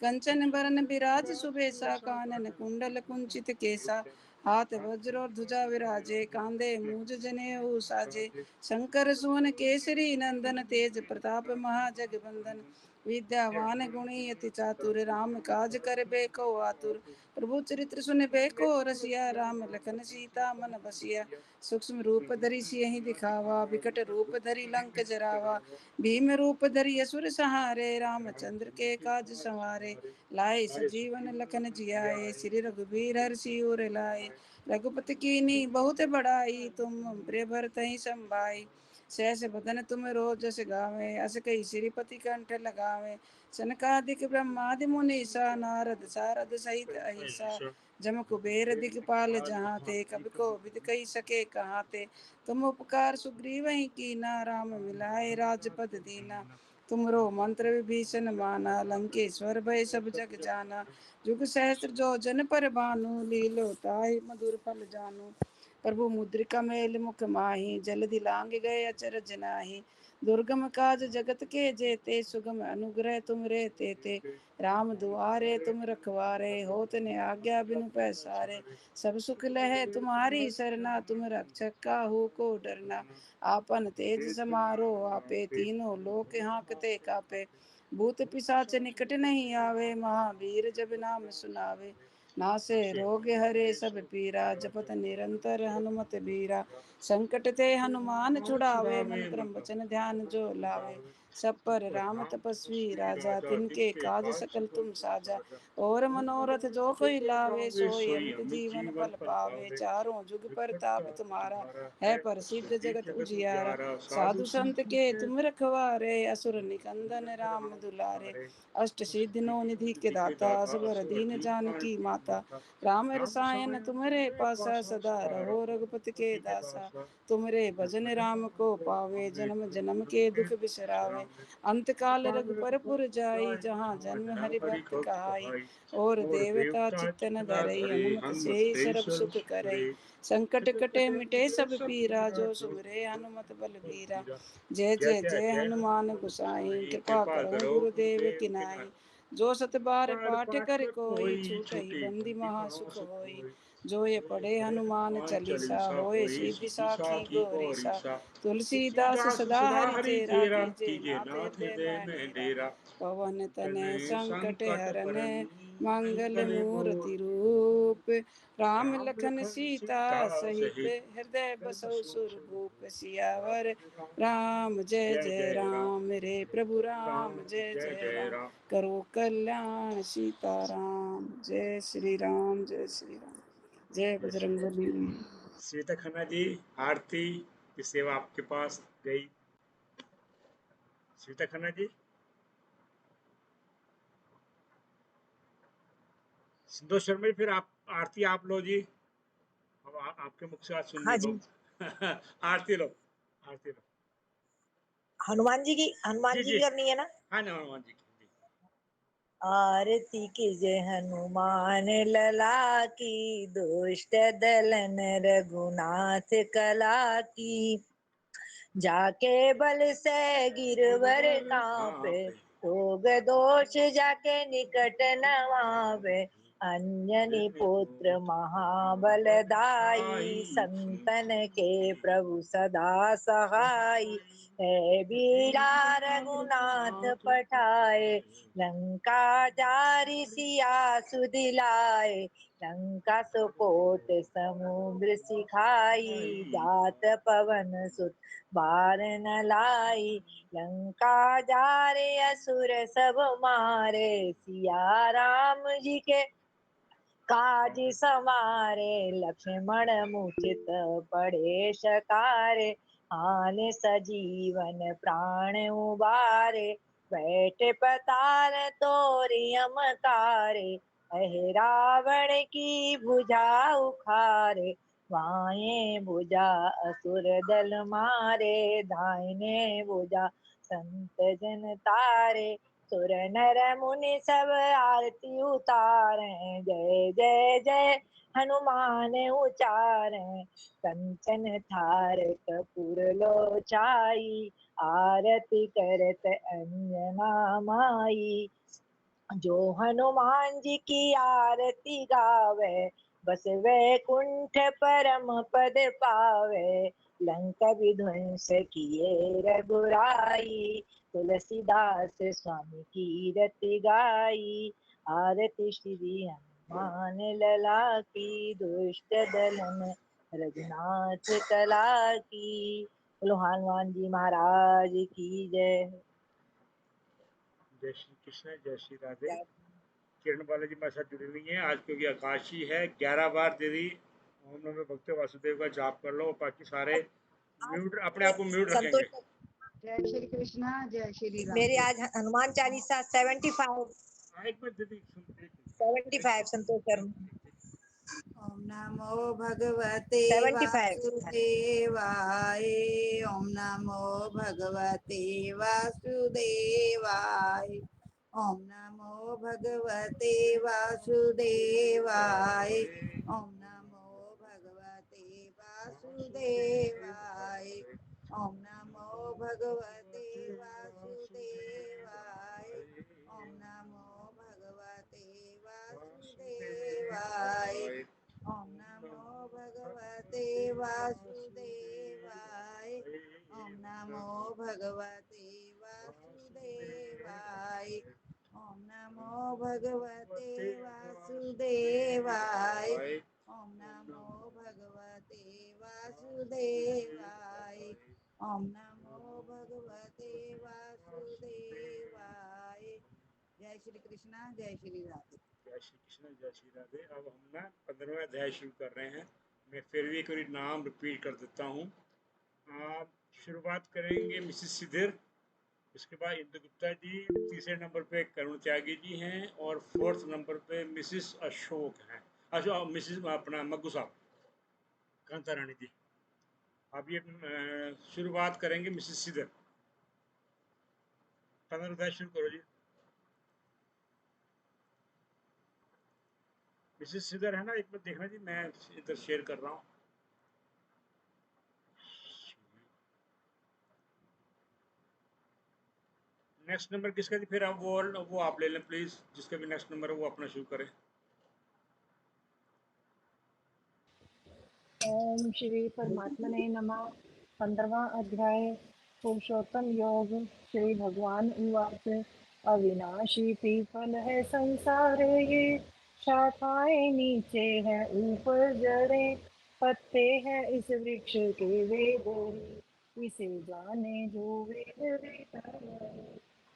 कंचन बरन बिराज सुबेसा, कानन कुंडल कुंचित केसा। हाथ वज्र और ध्वजा विराजे, कांधे मूज जनेऊ साजे। शंकर सुवन केसरी नंदन, तेज प्रताप महाजगबंदन। विद्यावान गुणी अति चातुर, राम काज कर बेको आतुर। प्रभु चरित्र सुन बेको रसिया, राम लखन सीता मन बसिया। सूक्ष्म रूप धरि सियहि दिखावा, विकट रूप धरि लंक जरावा। भीम रूप धरि असुर सहारे, रामचंद्र के काज संवारे। लाए सजीवन लखन जियाए, श्री रघुबीर हरषि उर लाए। रघुपति कीन्ही बहुत बड़ाई, तुम प्रिय भरतहि संभाई। सहस बदन तुम रोजस गावे, अस कई श्रीपति कंठ लगावे। सनकादिक ब्रह्मादि मुनीसा, नारद सारद सहित अहिसा। जम कुबेर दिगपाल जहाँ ते, कवि को विद कही सके कहाँ ते। तुम उपकार सुग्रीव ही कीना, राम मिलाए राजपद दीना। तुमरो मंत्र विभीषण माना, लंकेश्वर भय सब जग जाना। जुग सहस्त्र जो जन पर भानु, लीलो ताहि मधुर फल जानू। प्रभु मुद्रिका मेल मुख माही, जल दिलांग गए अचरज नाही। दुर्गम काज जगत के जेते, सुगम अनुग्रह तुम रे तेते। राम दुआरे तुम रखवारे, होत न आज्ञा बिनु पैसारे। सब सुख लहे तुम्हारी सरना, तुम रक्षक काहू को डरना। आपन तेज समारो आपे, तीनों लोक हाँकते कापे। भूत पिशाच निकट नहीं आवे, महावीर जब नाम सुनावे। नासे रोग हरे सब पीरा, जपत निरंतर हनुमत बीरा। संकट ते हनुमान छुड़ावे, मन क्रम वचन ध्यान जो लावे। सब पर राम तपस्वी राजा, तिनके काज सकल तुम साजा। और मनोरथ जो कोई लावे, सोई अमित जीवन फल पावे। चारों जुग परताप तुम्हारा, है प्रसिद्ध जगत उजियारा। साधु संत के तुम रखवारे, असुर निकंदन राम दुलारे। अष्ट सिद्धि नौ निधि के दाता, असबर दीन जानकी माता। राम रसायन तुम्हारे पासा, सदा रहो रघुपति के दासा। तुमरे भजन राम को पावे, जन्म जन्म के दुख बिसरावे। अंत काल रघुपरपुर जाई, जहाँ जन्म हरि भक्त कहाई। और देवता चित्तन धरई, हनुमत से सर्व सुख करई। संकट कटे मिटे सब पीरा, जो सुमरे हनुमत बलबीरा। जय जय जय हनुमान गोसाई, कृपा करो गुरुदेव की नाई। जो सत बार पाठ कर कोई, छूटहि बंदी महासुख होई। जो ये पढ़े हनुमान चालीसा, होए सिद्धि साखी गौरीसा। तुलसीदास सदा हरि चेरा, कीजे नाथ हृदय में डेरा। पवन तनय संकट हरन, मंगल मूर्ति रूप। राम लखन सीता सहित, हृदय बसौ सुरभूप। सियावर राम जय जय राम, मेरे प्रभु राम जय जय राम। करो कल्याण सीताराम, जय श्री राम जय श्री राम। जय बजरंगबली। श्वेता खन्ना जी, आरती की सेवा आपके पास गई। श्वेता खन्ना जी, संतोष शर्मा जी, फिर आप आरती आप लो जी। अब आपके मुख से आज सुनने हाँ को जी। आरती लो, आरती लो हनुमान जी की करनी है ना। हाँ ना, हनुमान जी की। आरती कीजे हनुमान लला की, दुष्ट दलन रघुनाथ कला की। जाके बल से गिरवर कांपे, रोग दोष जाके निकट न आवे। अंजनी पुत्र महाबलदाई, संतन के प्रभु सदा सहाई। है बीरा रघुनाथ पठाए, लंका जारी सिया सुदिलाए। लंका सुकोट समुद्र सिखाई, जात पवन सुत बार न लाई। लंका जारे असुर सब मारे, सिया राम जी के काज समारे। लक्ष्मण मूर्छित पड़े शकारे, हाल सजीवन प्राण उबारे। बैठ पताल तोरी अमकारे, अहे रावण की भुजा उखारे। बाएं भुजा असुर दल मारे, दाहिने भुजा संत जन तारे। सुर नर मुनि सब आरती उतारे, जय जय जय हनुमान उचारे। कंचन थार कपूर लोचाई, आरती करत अंजना माई। जो हनुमान जी की आरती गावे, बस वैकुंठ परम पद पावे। लंका विध्वंस किए रघुराई, तुलसीदास स्वामी की रति गाई। आरती श्री हनुमान लला की, दुष्ट दलन रघुनाथ कला की। बोलो हनुमान जी महाराज की जय। जय श्री कृष्ण, जय श्री राधे। किरण बालाजी मेरे साथ जुड़ी हुई हैं आज, क्योंकि आकाशी है। 11 बार दीदी ओम नमो भगवते वासुदेव का जाप कर लो, बाकी सारे म्यूट, अपने आप को म्यूट रखेंगे। जय श्री कृष्णा, जय श्री राम। मेरे आज हनुमान चालीसा 75 एक मिनट दीदी, 75 संतोष शर्मा। ओम नमो भगवते 75 वासुदेवाय। ओम नमो भगवते वासुदेवाय। ओम नमो भगवते वासुदेवाय। ओम नमो भगवते वासुदेवाय। ओम नमो भगवते वासुदेवाय। ओम नमो भगवते वासुदेवाय। ओम नमो भगवते वासुदेवाय। ओम नमो भगवते वासुदेवाय। ओम नमो भगवते वासुदेवाय। ओम नमो भगवते वासुदेवाय। ओम नमो भगवते वासुदेवाय। जय श्री कृष्णा, जय श्री राधे। जय श्री कृष्ण, जय श्री राधे। अब हम ना 15वां अध्याय शुरू कर रहे हैं। मैं फिर भी एक बार नाम रिपीट कर देता हूँ। आप शुरुआत करेंगे मिसेस सिद्धर, उसके बाद इंदु गुप्ता जी, तीसरे नंबर पे करुण त्यागी जी हैं और 4th नंबर पे मिसेस अशोक हैं। मिसेस अपना मग्गू साहब, कांता रानी जी। अब ये शुरुआत करेंगे मिसेस सिद्धर। 15 अध्याय शुरू करो जी। मिसेस सिद्धर है ना, एक बार देखना जी, मैं इधर शेयर कर रहा हूँ। नेक्स्ट नंबर किसका जी? फिर आप वो आप ले लें प्लीज, जिसका भी नेक्स्ट नंबर है वो अपना शुरू करें। ओम श्री परमात्मने नमः। 15वां अध्याय पुरुषोत्तम योग। श्री भगवान उवाच अविनाशी पीपल है संसार ये, शाखाएं नीचे है ऊपर जड़े, पत्ते हैं इस वृक्ष के वेद ही, इसे जाने जो वेद वेता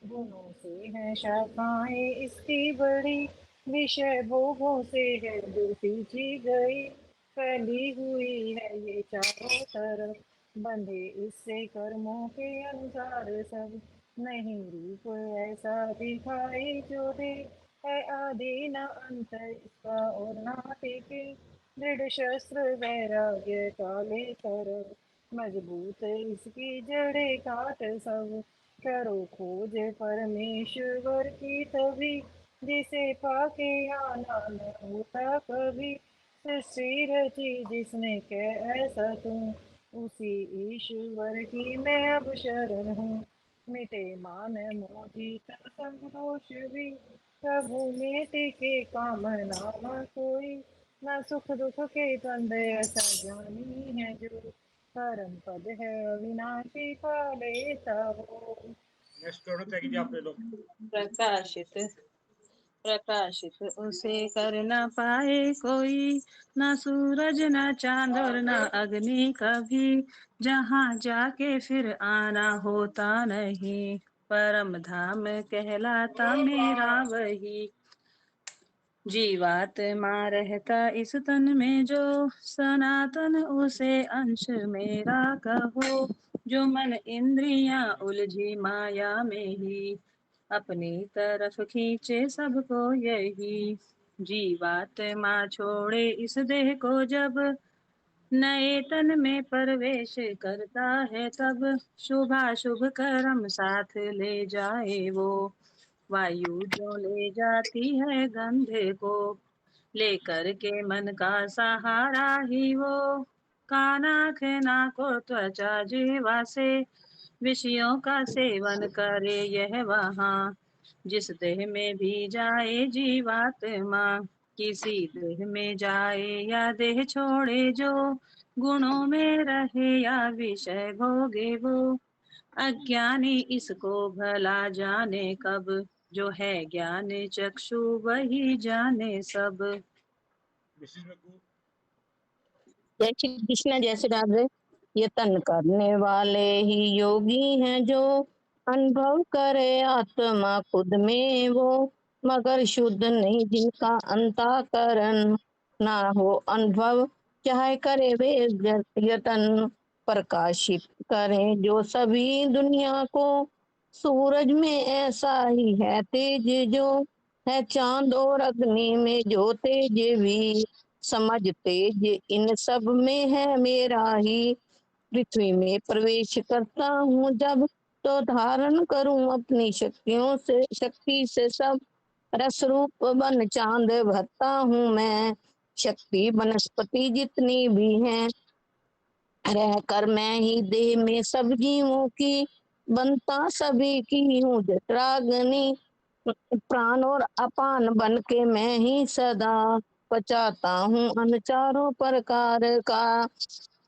गुणों से है शाखाएं इसकी बड़ी, विषय भोगों से है जो सींची गई, फैली हुई है ये चारों तरफ, बंधे इससे कर्मों के अनुसार सब, नहीं रूप ऐसा दिखाई जो दे, है आदि न अंत इसका और नाटे के, दृढ़ शस्त्र वैराग्य काले तरफ, मजबूत इसकी जड़े काट सब, करो खोज परमेश्वर की तभी, जिसे पाके आना न होता कभी, सृष्टि रची जिसने कह ऐसा तुम, उसी ईश्वर की मैं अब शरण हूँ, मिटे मान मोही संग दोष भी, प्रभु में टिके कामना न कोई, न सुख दुख के द्वंद ऐसा ज्ञानी है जो, परम पद है अविनाशी पाले हो। नेक्स्ट करुण त्यागी जी आप ले लो। प्रकाशित प्रकाशित उसे कर न पाए कोई, न सूरज न चांद और न अग्नि कभी, जहाँ जाके फिर आना होता नहीं, परम धाम कहलाता मेरा वही, जीवात्मा रहता इस तन में जो, सनातन उसे अंश मेरा कहो, जो मन इंद्रियां उलझी माया में ही, अपनी तरफ खींचे सबको यही, जीवात्मा छोड़े इस देह को जब, नए तन में प्रवेश करता है तब, शुभाशुभ कर्म साथ ले जाए वो, वायु जो ले जाती है गंधे को, लेकर के मन का सहारा ही वो, कान आँख नाको त्वचा जीवा से, विषयों का सेवन करे यह वहाँ, जिस देह में भी जाए जीवात्मा, किसी देह में जाए या देह छोड़े जो, गुणों में रहे या विषय भोगे वो, अज्ञानी इसको भला जाने कब, जो है ज्ञान चक्षु वही जाने सब। मिसेस मग्गू। जय श्री कृष्ण, जय श्री राधे। यतन करने वाले ही योगी हैं जो, अनुभव करे आत्मा खुद में वो, मगर शुद्ध नहीं जिनका अंतःकरण, ना हो अनुभव चाहे करे वे यतन, प्रकाशित करें जो सभी दुनिया को, सूरज में ऐसा ही है तेज जो, है चांद और अग्नि में जो तेज भी, समझ तेज इन सब में है मेरा ही। पृथ्वी में प्रवेश करता हूँ जब, तो धारण करूं अपनी शक्ति से सब। रस रूप बन चांद भरता हूँ मैं, शक्ति वनस्पति जितनी भी हैं। रह कर मैं ही देह में सब जीवों की, बनता सभी की हूँ जठराग्नि। प्राण और अपान बन के मैं ही सदा, पचाता हूँ अन्न चारों प्रकार का।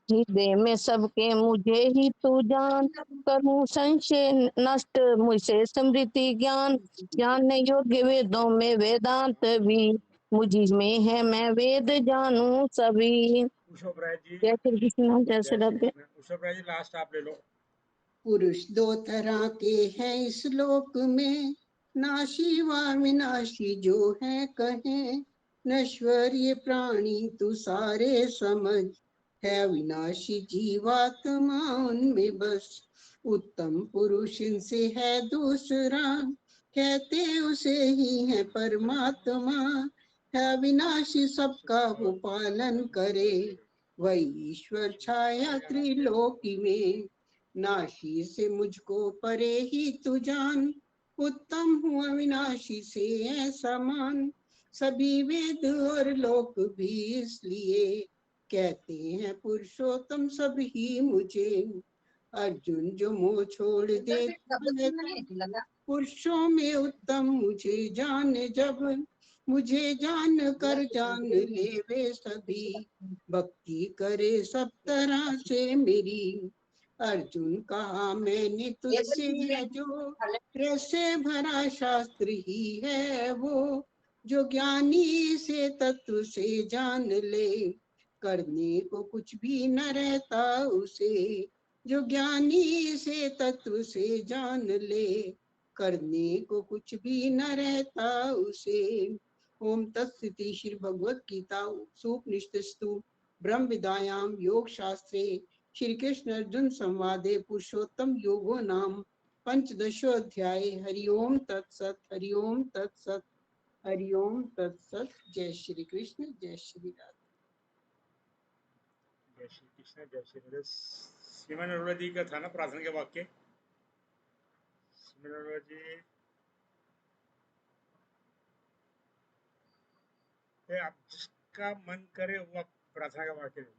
हृदय में सबके मुझे ही तू जान, करूँ संशय नष्ट मुझसे स्मृति ज्ञान। जानने योग्य वेदों में वेदांत भी, मुझ में है मैं वेद जानू सभी। उषो राय जी, जय श्री कृष्ण, जय श्री राधे। उषो राय जी लास्ट आप ले लो। पुरुष दो तरह के हैं इस लोक में, नाशी व विनाशी जो है कहे। नश्वर ये प्राणी तू सारे समझ, है विनाशी जीवात्मा उनमें बस। उत्तम पुरुष इनसे है दूसरा, कहते उसे ही है परमात्मा। है विनाशी सबका वो पालन करे, वही ईश्वर छाया त्रिलोकी में। नाशी से मुझको परे ही तू जान, उत्तम हुआ विनाशी से ऐसा मान। सभी वेद और लोक भी इसलिए कहते हैं पुरुषोत्तम सब ही मुझे। अर्जुन जो मोह छोड़ दे पुरुषों में उत्तम मुझे जाने जब। मुझे जान कर जान ले वे सभी, भक्ति करे सब तरह से मेरी। अर्जुन कहा मैंने तुझसे जो, कैसे भरा शास्त्र ही है वो। जो ज्ञानी से तत्व से जान ले, करने को कुछ भी न रहता उसे। जो ज्ञानी से तत्व से जान ले, करने को कुछ भी न रहता उसे। ओम तत्सति। श्री भगवत गीता सूपनिषदस्तु ब्रह्म विद्यायाम योग शास्त्रे श्री कृष्ण अर्जुन संवादे पुरुषोत्तम योगो नाम पंचदशो अध्याय। हरिओम तत्सत, हरिओम तत्सत, हरिओम तत्सत। जय श्री कृष्ण, जय श्री राधे। जय श्री कृष्ण, जय श्री राधे। श्रीमान अरोड़ा जी का था ना प्रार्थना के वाक्य। श्रीमान अरोड़ा जी, आप जिसका मन करे वो आप प्रार्थना का वाक्य ले लो।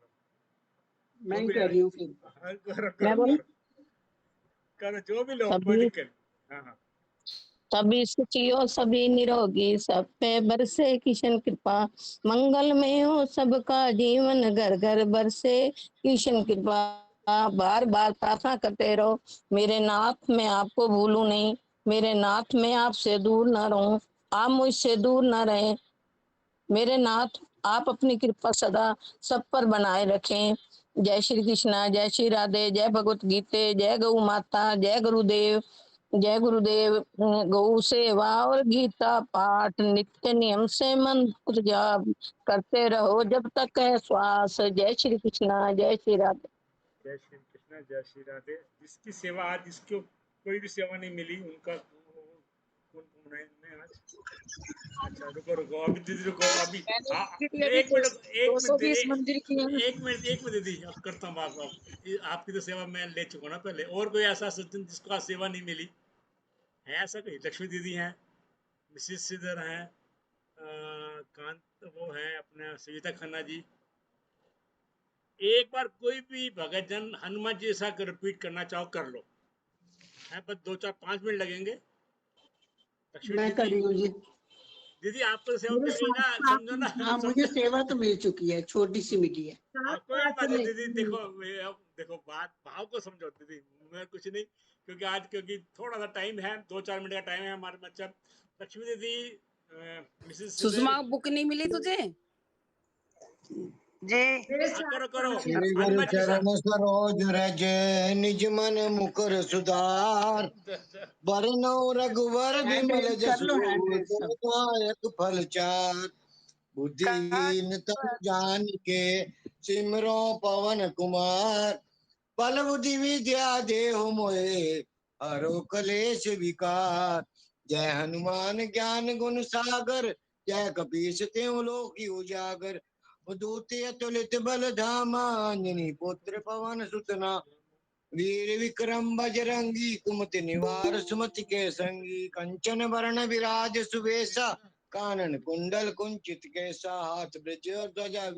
मैं कर रही हूँ फिर। करो जो भी लो, कोई दिक्कत। हाँ हाँ। सभी सुखी हो सभी निरोगी, सब पे बरसे किशन कृपा। मंगल में हो सबका जीवन, घर घर बरसे किशन कृपा। बार बार प्रार्थना करते रहो, मेरे नाथ मैं आपको भूलूं नहीं, मेरे नाथ मैं आपसे दूर न रहूं, आप मुझसे दूर न रहें। मेरे नाथ आप अपनी कृपा सदा सब पर बनाए रखें। जय श्री कृष्णा, जय श्री राधे, जय भगवत गीते, जय गौ माता, जय गुरुदेव, जय गुरुदेव। गौ सेवा और गीता पाठ नित्य नियम से मंत्र जाप करते रहो जब तक है श्वास। जय श्री कृष्णा, जय श्री राधे। जय श्री कृष्ण, जय श्री राधे। जिसकी सेवा आज, जिसको कोई भी सेवा नहीं मिली, उनका आज। अच्छा रुको अभी दीदी, रुको अभी। एक मिनट दीदी, अब करता हूँ बात। आपकी तो सेवा मैं ले चुका ना पहले। और कोई ऐसा सज्जन जिसको आज सेवा नहीं मिली है? ऐसा कोई? लक्ष्मी दीदी हैं, मिसिस सिद्धर हैं, कांत वो हैं अपने सविता खन्ना जी। एक बार कोई भी भगत जन हनुमान जी जैसा रिपीट करना चाहो कर लो, है बस 2-4-5 मिनट लगेंगे। मैं कर रही हूँ जी। दीदी आपको तो सेवा मिल गई ना, समझो ना। हाँ, मुझे सेवा तो मिल चुकी है, छोटी सी मिली है। कोई बात नहीं दीदी, देखो बात भाव को समझो दीदी, मैं कुछ नहीं। क्योंकि थोड़ा सा टाइम है, 2-4 मिनट का टाइम है हमारे बच्चा। लक्ष्मी दीदी, मिसेस सुषमा बुक नहीं मिली तुझे? जी करो। श्री गुरु चरण सरोज रज, निज मन मुकुर सुधार। बरनौ रघुवर बिमल जसु, दायक फल चार। बुद्धिहीन तन जानिके, सिमरो पवन कुमार। बल बुद्धि विद्या देहु मोहे, हरो कलेश विकार। जय हनुमान ज्ञान गुण सागर, जय कपीस तेहु लोक उजागर। उदूते अतुलित बल धामा अंजनी पुत्र पवन सुतना वीर विक्रम बजरंगी कुमति निवार सुमति के संगी कंचन वरण विराज सुवेशा कानन कुंडल कुंचित केसा हाथ ब्रज और ध्वजा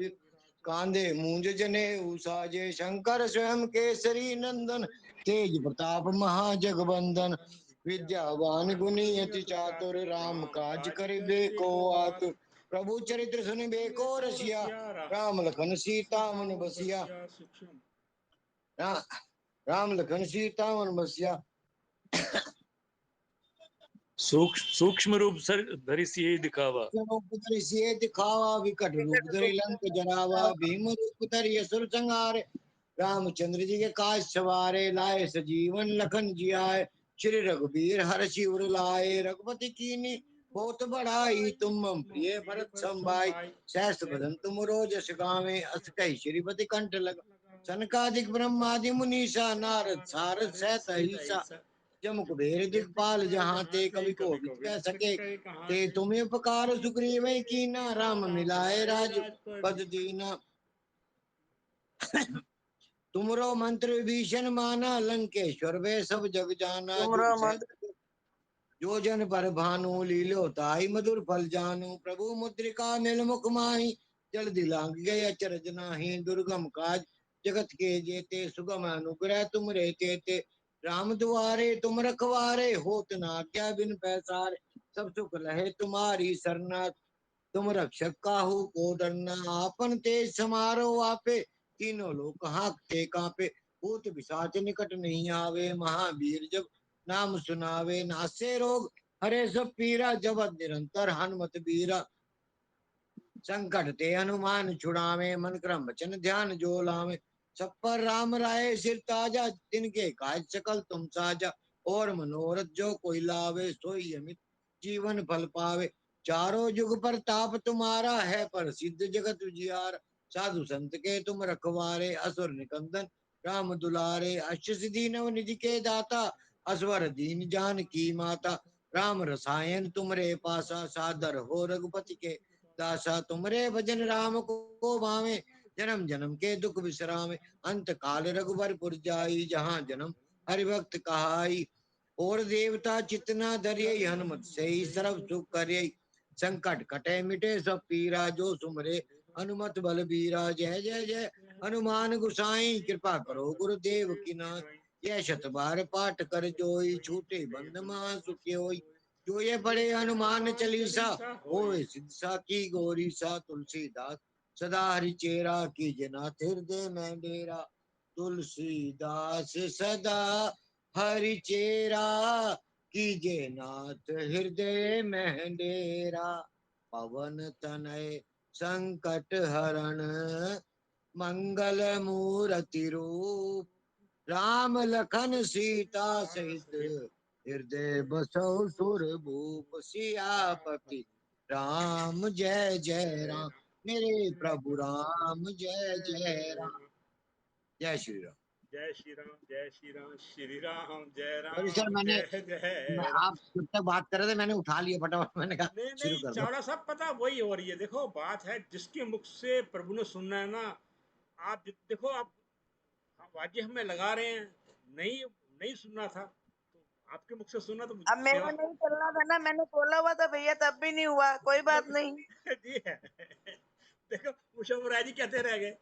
कांधे मूंज जने साजे शंकर स्वयं केसरी नंदन तेज प्रताप महाजगबंदन विद्यावान गुणी अति चातुर राम काज करिबे को आतुर प्रभु चरित्र सुनिबे को रसिया राम लखन सीता मन बसिया राम लखन सीता मन बसिया सूक्ष्म रूप सर धरि सिए दिखावा रूप धरि सिए दिखावा विकट रूप धरि लंक जरावा भीम रूप धरि असुर संहारे रामचंद्र जी के काज सवारे लाए सजीवन लखन जियाए श्री रघुबीर हर्षि उर लाए रघुपति कीनी बहुत बड़ाई तुम मम प्रिय भरत संभाई सहस बदन तुम रोजस गावे अस कहि श्रीपति कंठ लगा सनकादिक ब्रह्मादि मुनीसा नारद सारद सहत अहिसा जम कुबेर दिखपाल जहाँ ते कवि को कह सके ते तुम्हें उपकार सुग्रीव कीना राम मिलाए राज पद दीना तुमरो मंत्र विभीषण माना लंकेश्वर वे सब जग जाना जो जन पर भानु लीलो ताई मधुर फल जानू प्रभु मुद्रिका मिल मुख माही जल दिलांग गए अचरज नाही दुर्गम काज जगत के जेते सुगम अनुग्रह तुम रे ते राम दुआरे तुम रखवारे होत ना क्या बिन पैसारे सब सुख लहे तुम्हारी सरना तुम रक्षक काहू को डरना आपन तेज समारो आपे तीनों लोग हाँकते कांपे भूत पिशाच निकट नहीं आवे महावीर जब नाम सुनावे नासे रोग हरे सब पीरा जबत निरंतर हनुमत बीरा संकट ते हनुमान छुड़ावे मन क्रम वचन ध्यान जो लावे सब पर राम राय सिर ताजा तिनके काज सकल तुम साजा और मनोरथ जो कोई लावे सोई अमित जीवन फल पावे चारों जुग पर ताप तुम्हारा है पर सिद्ध जगत उजियार साधु संत के तुम रखवारे असुर निकंदन राम दुलारे अष्ट सिद्धि नव निधि के दाता असवर दीन जान की माता राम रसायन तुमरे पासा सादर हो रघुपति के दासा तुमरे भजन राम को भावे जन्म जन्म के दुख विश्रामे अंत काल रघुबर पुर जाई जहाँ जन्म हरिभक्त कहाई और देवता चितना धरिये हनुमत से ही सर्व सुख करिये संकट कटे मिटे सब पीरा जो सुमरे हनुमत बल बीरा जय जय जय हनुमान गुसाई कृपा करो गुरुदेव की नाथ यह शत बार पाठ कर जोई छूटे बंद महा सुखी होई जो ये बड़े हनुमान चालीसा होए सिद्धा की गौरी सा तुलसीदास सदा हरि चेरा की जनाथ हृदय में डेरा तुलसीदास सदा हरि चेरा कीजे नाथ हृदय में डेरा पवन तनय संकट हरण मंगल मूर्ति रूप राम लखन सीता सहित हृदय बसौ सुर भूप सियापति राम जय जय राम मेरे प्रभु राम जय जय राम जय श्री राम जय श्री राम जय श्री राम श्री राम जय सॉरी सर राम जय जय राम। आप जब तक बात कर रहे थे मैंने उठा लिया फटाफट मैंने कहा नहीं शुरू नहीं कर दो चावड़ा साहब पता वही हो रही है। देखो बात है जिसके मुख से प्रभु ने सुनना है ना। आप देखो आप वाद्य हमें लगा रहे हैं नहीं नहीं सुनना था तो आपके मुख से सुनना तो अब मेरा नहीं चलना था ना, मैंने बोला हुआ था भैया तब भी नहीं हुआ, कोई बात नहीं। जी है देखो उषा मुरारी जी कहते रह गए।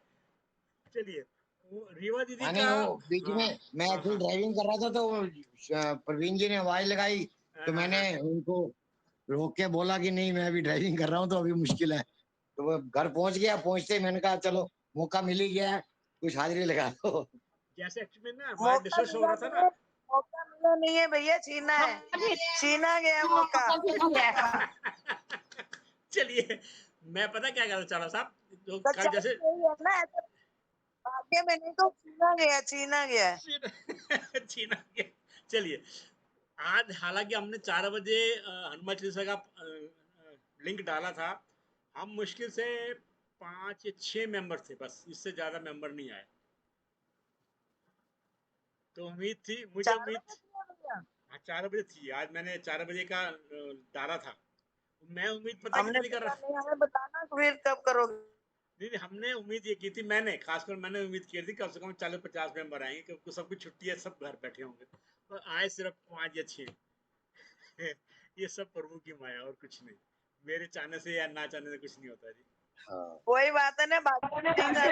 चलिए रीवा दीदी मैंने का वो बीच में मैं एक्चुअली ड्राइविंग कर रहा था तो प्रवीण जी ने आवाज लगाई तो मैंने उनको रोक के बोला कि नहीं मैं अभी ड्राइविंग कर रहा हूँ तो अभी मुश्किल है। तो वो घर पहुंच गया, पहुंचते ही मैंने कहा चलो मौका मिल ही गया है कुछ हाजिरी लगा दो। जैसे एक्चुअली ना बाहर डिस्कस हो रहा था ना। मौका मिला नहीं है भैया, छीना है, छीना गया मौका। चलिए मैं पता क्या कहना चाह रहा साहब जो तो कल जैसे भाग्य में नहीं तो छीना गया, छीना गया छीना गया। चलिए आज हालांकि हमने 4 बजे हनुमान चालीसा का लिंक डाला था। हम मुश्किल से 5 या 6 मेंबर थे, बस इससे ज्यादा मेंबर नहीं आए। तो उम्मीद थी मुझे उम्मीद 4 बजे थी। आज मैंने 4 बजे का डाला था। मैं उम्मीद पता कितनी कर रहा था। हमें बताना फिर कब करोगे। नहीं हमने उम्मीद ये की थी, मैंने खासकर मैंने उम्मीद की थी कम से कम 40-50 मेंबर आएंगे क्योंकि सबकी छुट्टी है, सब घर बैठे होंगे, और आए सिर्फ 5 या 6। ये सब प्रभु की माया और कुछ नहीं, मेरे चाहने से या ना चाहने से कुछ नहीं होता जी। वही बात है ना, बात जाना।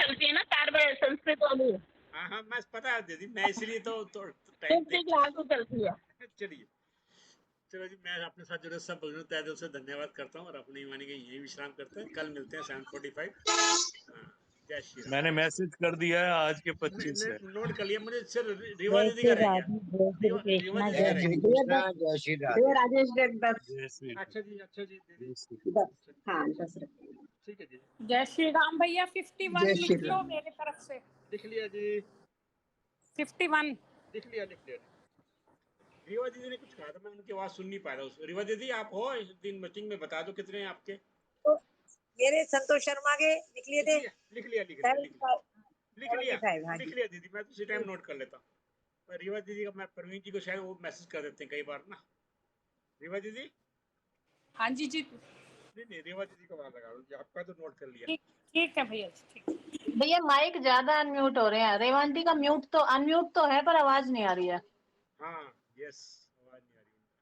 चलती है ना 4 बजे संस्कृत वाली, हाँ हाँ मैं पता है दीदी, मैं इसलिए तो टाइम चलती है। चलिए चलो जी, मैं अपने साथ जुड़े सब बंधुओं तहे दिल से धन्यवाद करता हूँ और अपनी वाणी के यही विश्राम करते हैं। कल मिलते हैं 7:45। जय श्री राम। मैंने मैसेज कर दिया है आज के 25 है। नोट कर लिया, मुझे सिर्फ रीवा जय दीदी श्री का रह गया। राधे, जय श्री रीवा कृष्णा, दीदी जय का श्री रह गया। कृष्णा, जय श्री राधे। राजेश डेट 10। जय श्री अच्छा जी, अच्छा जी दीदी, हाँ 10 ठीक है जी। जय श्री राम भैया। 51 जय श्री लिख लो राम। मेरे तरफ से। लिख लिया जी, 51 लिख लिया लिख लिया। रीवा दीदी ने कुछ कहा था, मैं उनकी आवाज सुन नहीं पाया था। रीवा दीदी आप हो इस दिन मीटिंग में, बता दो कितने हैं आपके। तो मेरे संतोष शर्मा के लिख लिए थे। लिख लिया लिख लिया दीदी, मैं उसी टाइम नोट कर लेता हूँ। और रीवा दीदी का, मैं प्रवीण जी को शायद वो मैसेज कर देते हैं कई बार ना। रीवा दीदी, हाँ जी जी, नहीं रीवा दीदी का बात लगा रहा हूँ, आपका तो नोट कर लिया। ठीक है भैया जी, ठीक। भैया माइक ज्यादा अनम्यूट हो रहे हैं। रेवांती का म्यूट तो अनम्यूट तो है पर आवाज नहीं आ रही है। हाँ यस, आवाज नहीं आ रही उनका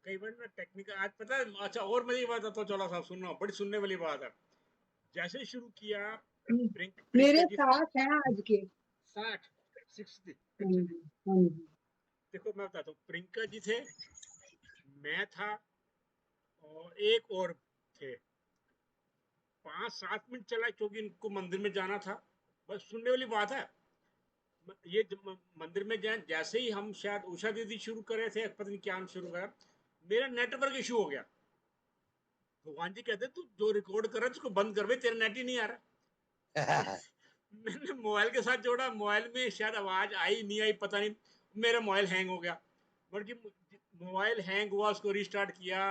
कई बार ना टेक्निकल। आज पता है, अच्छा और मजे की बात आता, चौला साहब सुनना, बड़ी सुनने वाली बात है। जैसे शुरू किया मेरे 60 हैं आज के। 60 हाँ। देखो मैं बताता हूँ, प्रियंका जी थे, मैं था और एक और थे। 5-7 मिनट चला क्योंकि इनको मंदिर में जाना था। बस सुनने वाली बात है। ये मंदिर में जैसे ही हम शायद उषा दीदी शुरू करे थे, पता नहीं क्या हम शुरू करा, मेरा नेटवर्क इशू हो गया। भगवान जी कहते तू जो रिकॉर्ड कर रहा है उसको बंद कर, भाई तेरा नेट ही नहीं आ रहा। मैंने मोबाइल के साथ जोड़ा, मोबाइल में शायद आवाज आई नहीं आई पता नहीं, मेरा मोबाइल हैंग हो गया। बल्कि मोबाइल हैंग हुआ, उसको रिस्टार्ट किया,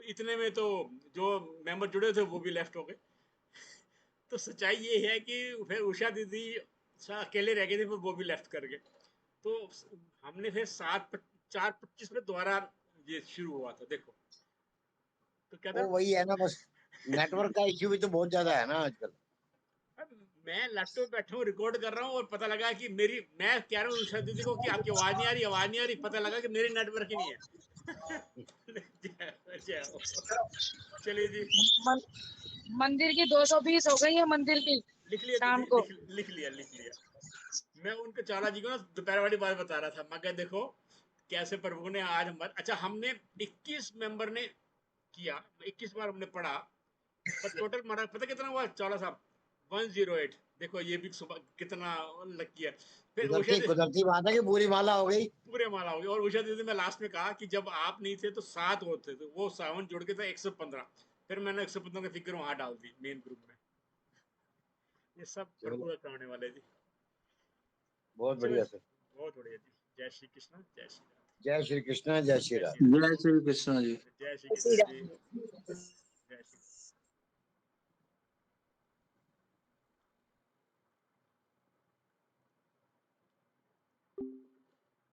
इतने में तो जो मेंबर जुड़े थे वो भी लेफ्ट हो गए। तो सच्चाई ये है कि फिर उषा दीदी अकेले रह गए थे, फिर वो भी लेफ्ट कर गए। तो हमने फिर 4:25 में दोबारा ये शुरू हुआ था। देखो तो क्या था, वही है ना, बस नेटवर्क का इश्यू भी तो बहुत ज्यादा है ना आजकल। मैं लैपटॉप बैठा हूँ, रिकॉर्ड कर रहा हूँ और पता लगा कि मैं कह रहा हूँ उषा दीदी को कि आपकी आवाज नहीं आ रही, आवाज नहीं आ रही, पता लगा कि मेरी नेटवर्क ही नहीं है। चलिए जी, मंदिर की 220 हो गई है मंदिर की। लिख लिया शाम दीदी, को लिख लिया। मैं उनके चाला जी को ना दोपहर वाली बात बता रहा था। मैं कहा देखो कैसे प्रभु ने आज हमारे, अच्छा हमने 21 मेंबर ने किया, 21 बार हमने पढ़ा, बस टोटल हमारा पता कितना हुआ चाला साहब, 108। देखो ये भी सुबह कितना लकी है। फिर कुदरती बात है कि पूरी माला हो गई, पूरे माला हो गई। और उषा दीदी ने लास्ट में कहा कि जब आप नहीं थे तो 7 होते थे, वो 7 जुड़ के था 115। फिर मैंने 115 की फिगर वहां डाल दी मेन ग्रुप में। ये सब प्रभु का करने वाले जी। बहुत बढ़िया सर, बहुत बढ़िया जी। जय श्री कृष्ण, जय श्री राम। जय श्री कृष्ण, जय श्री राम। जय श्री कृष्ण जी। जय श्री कृष्ण जी।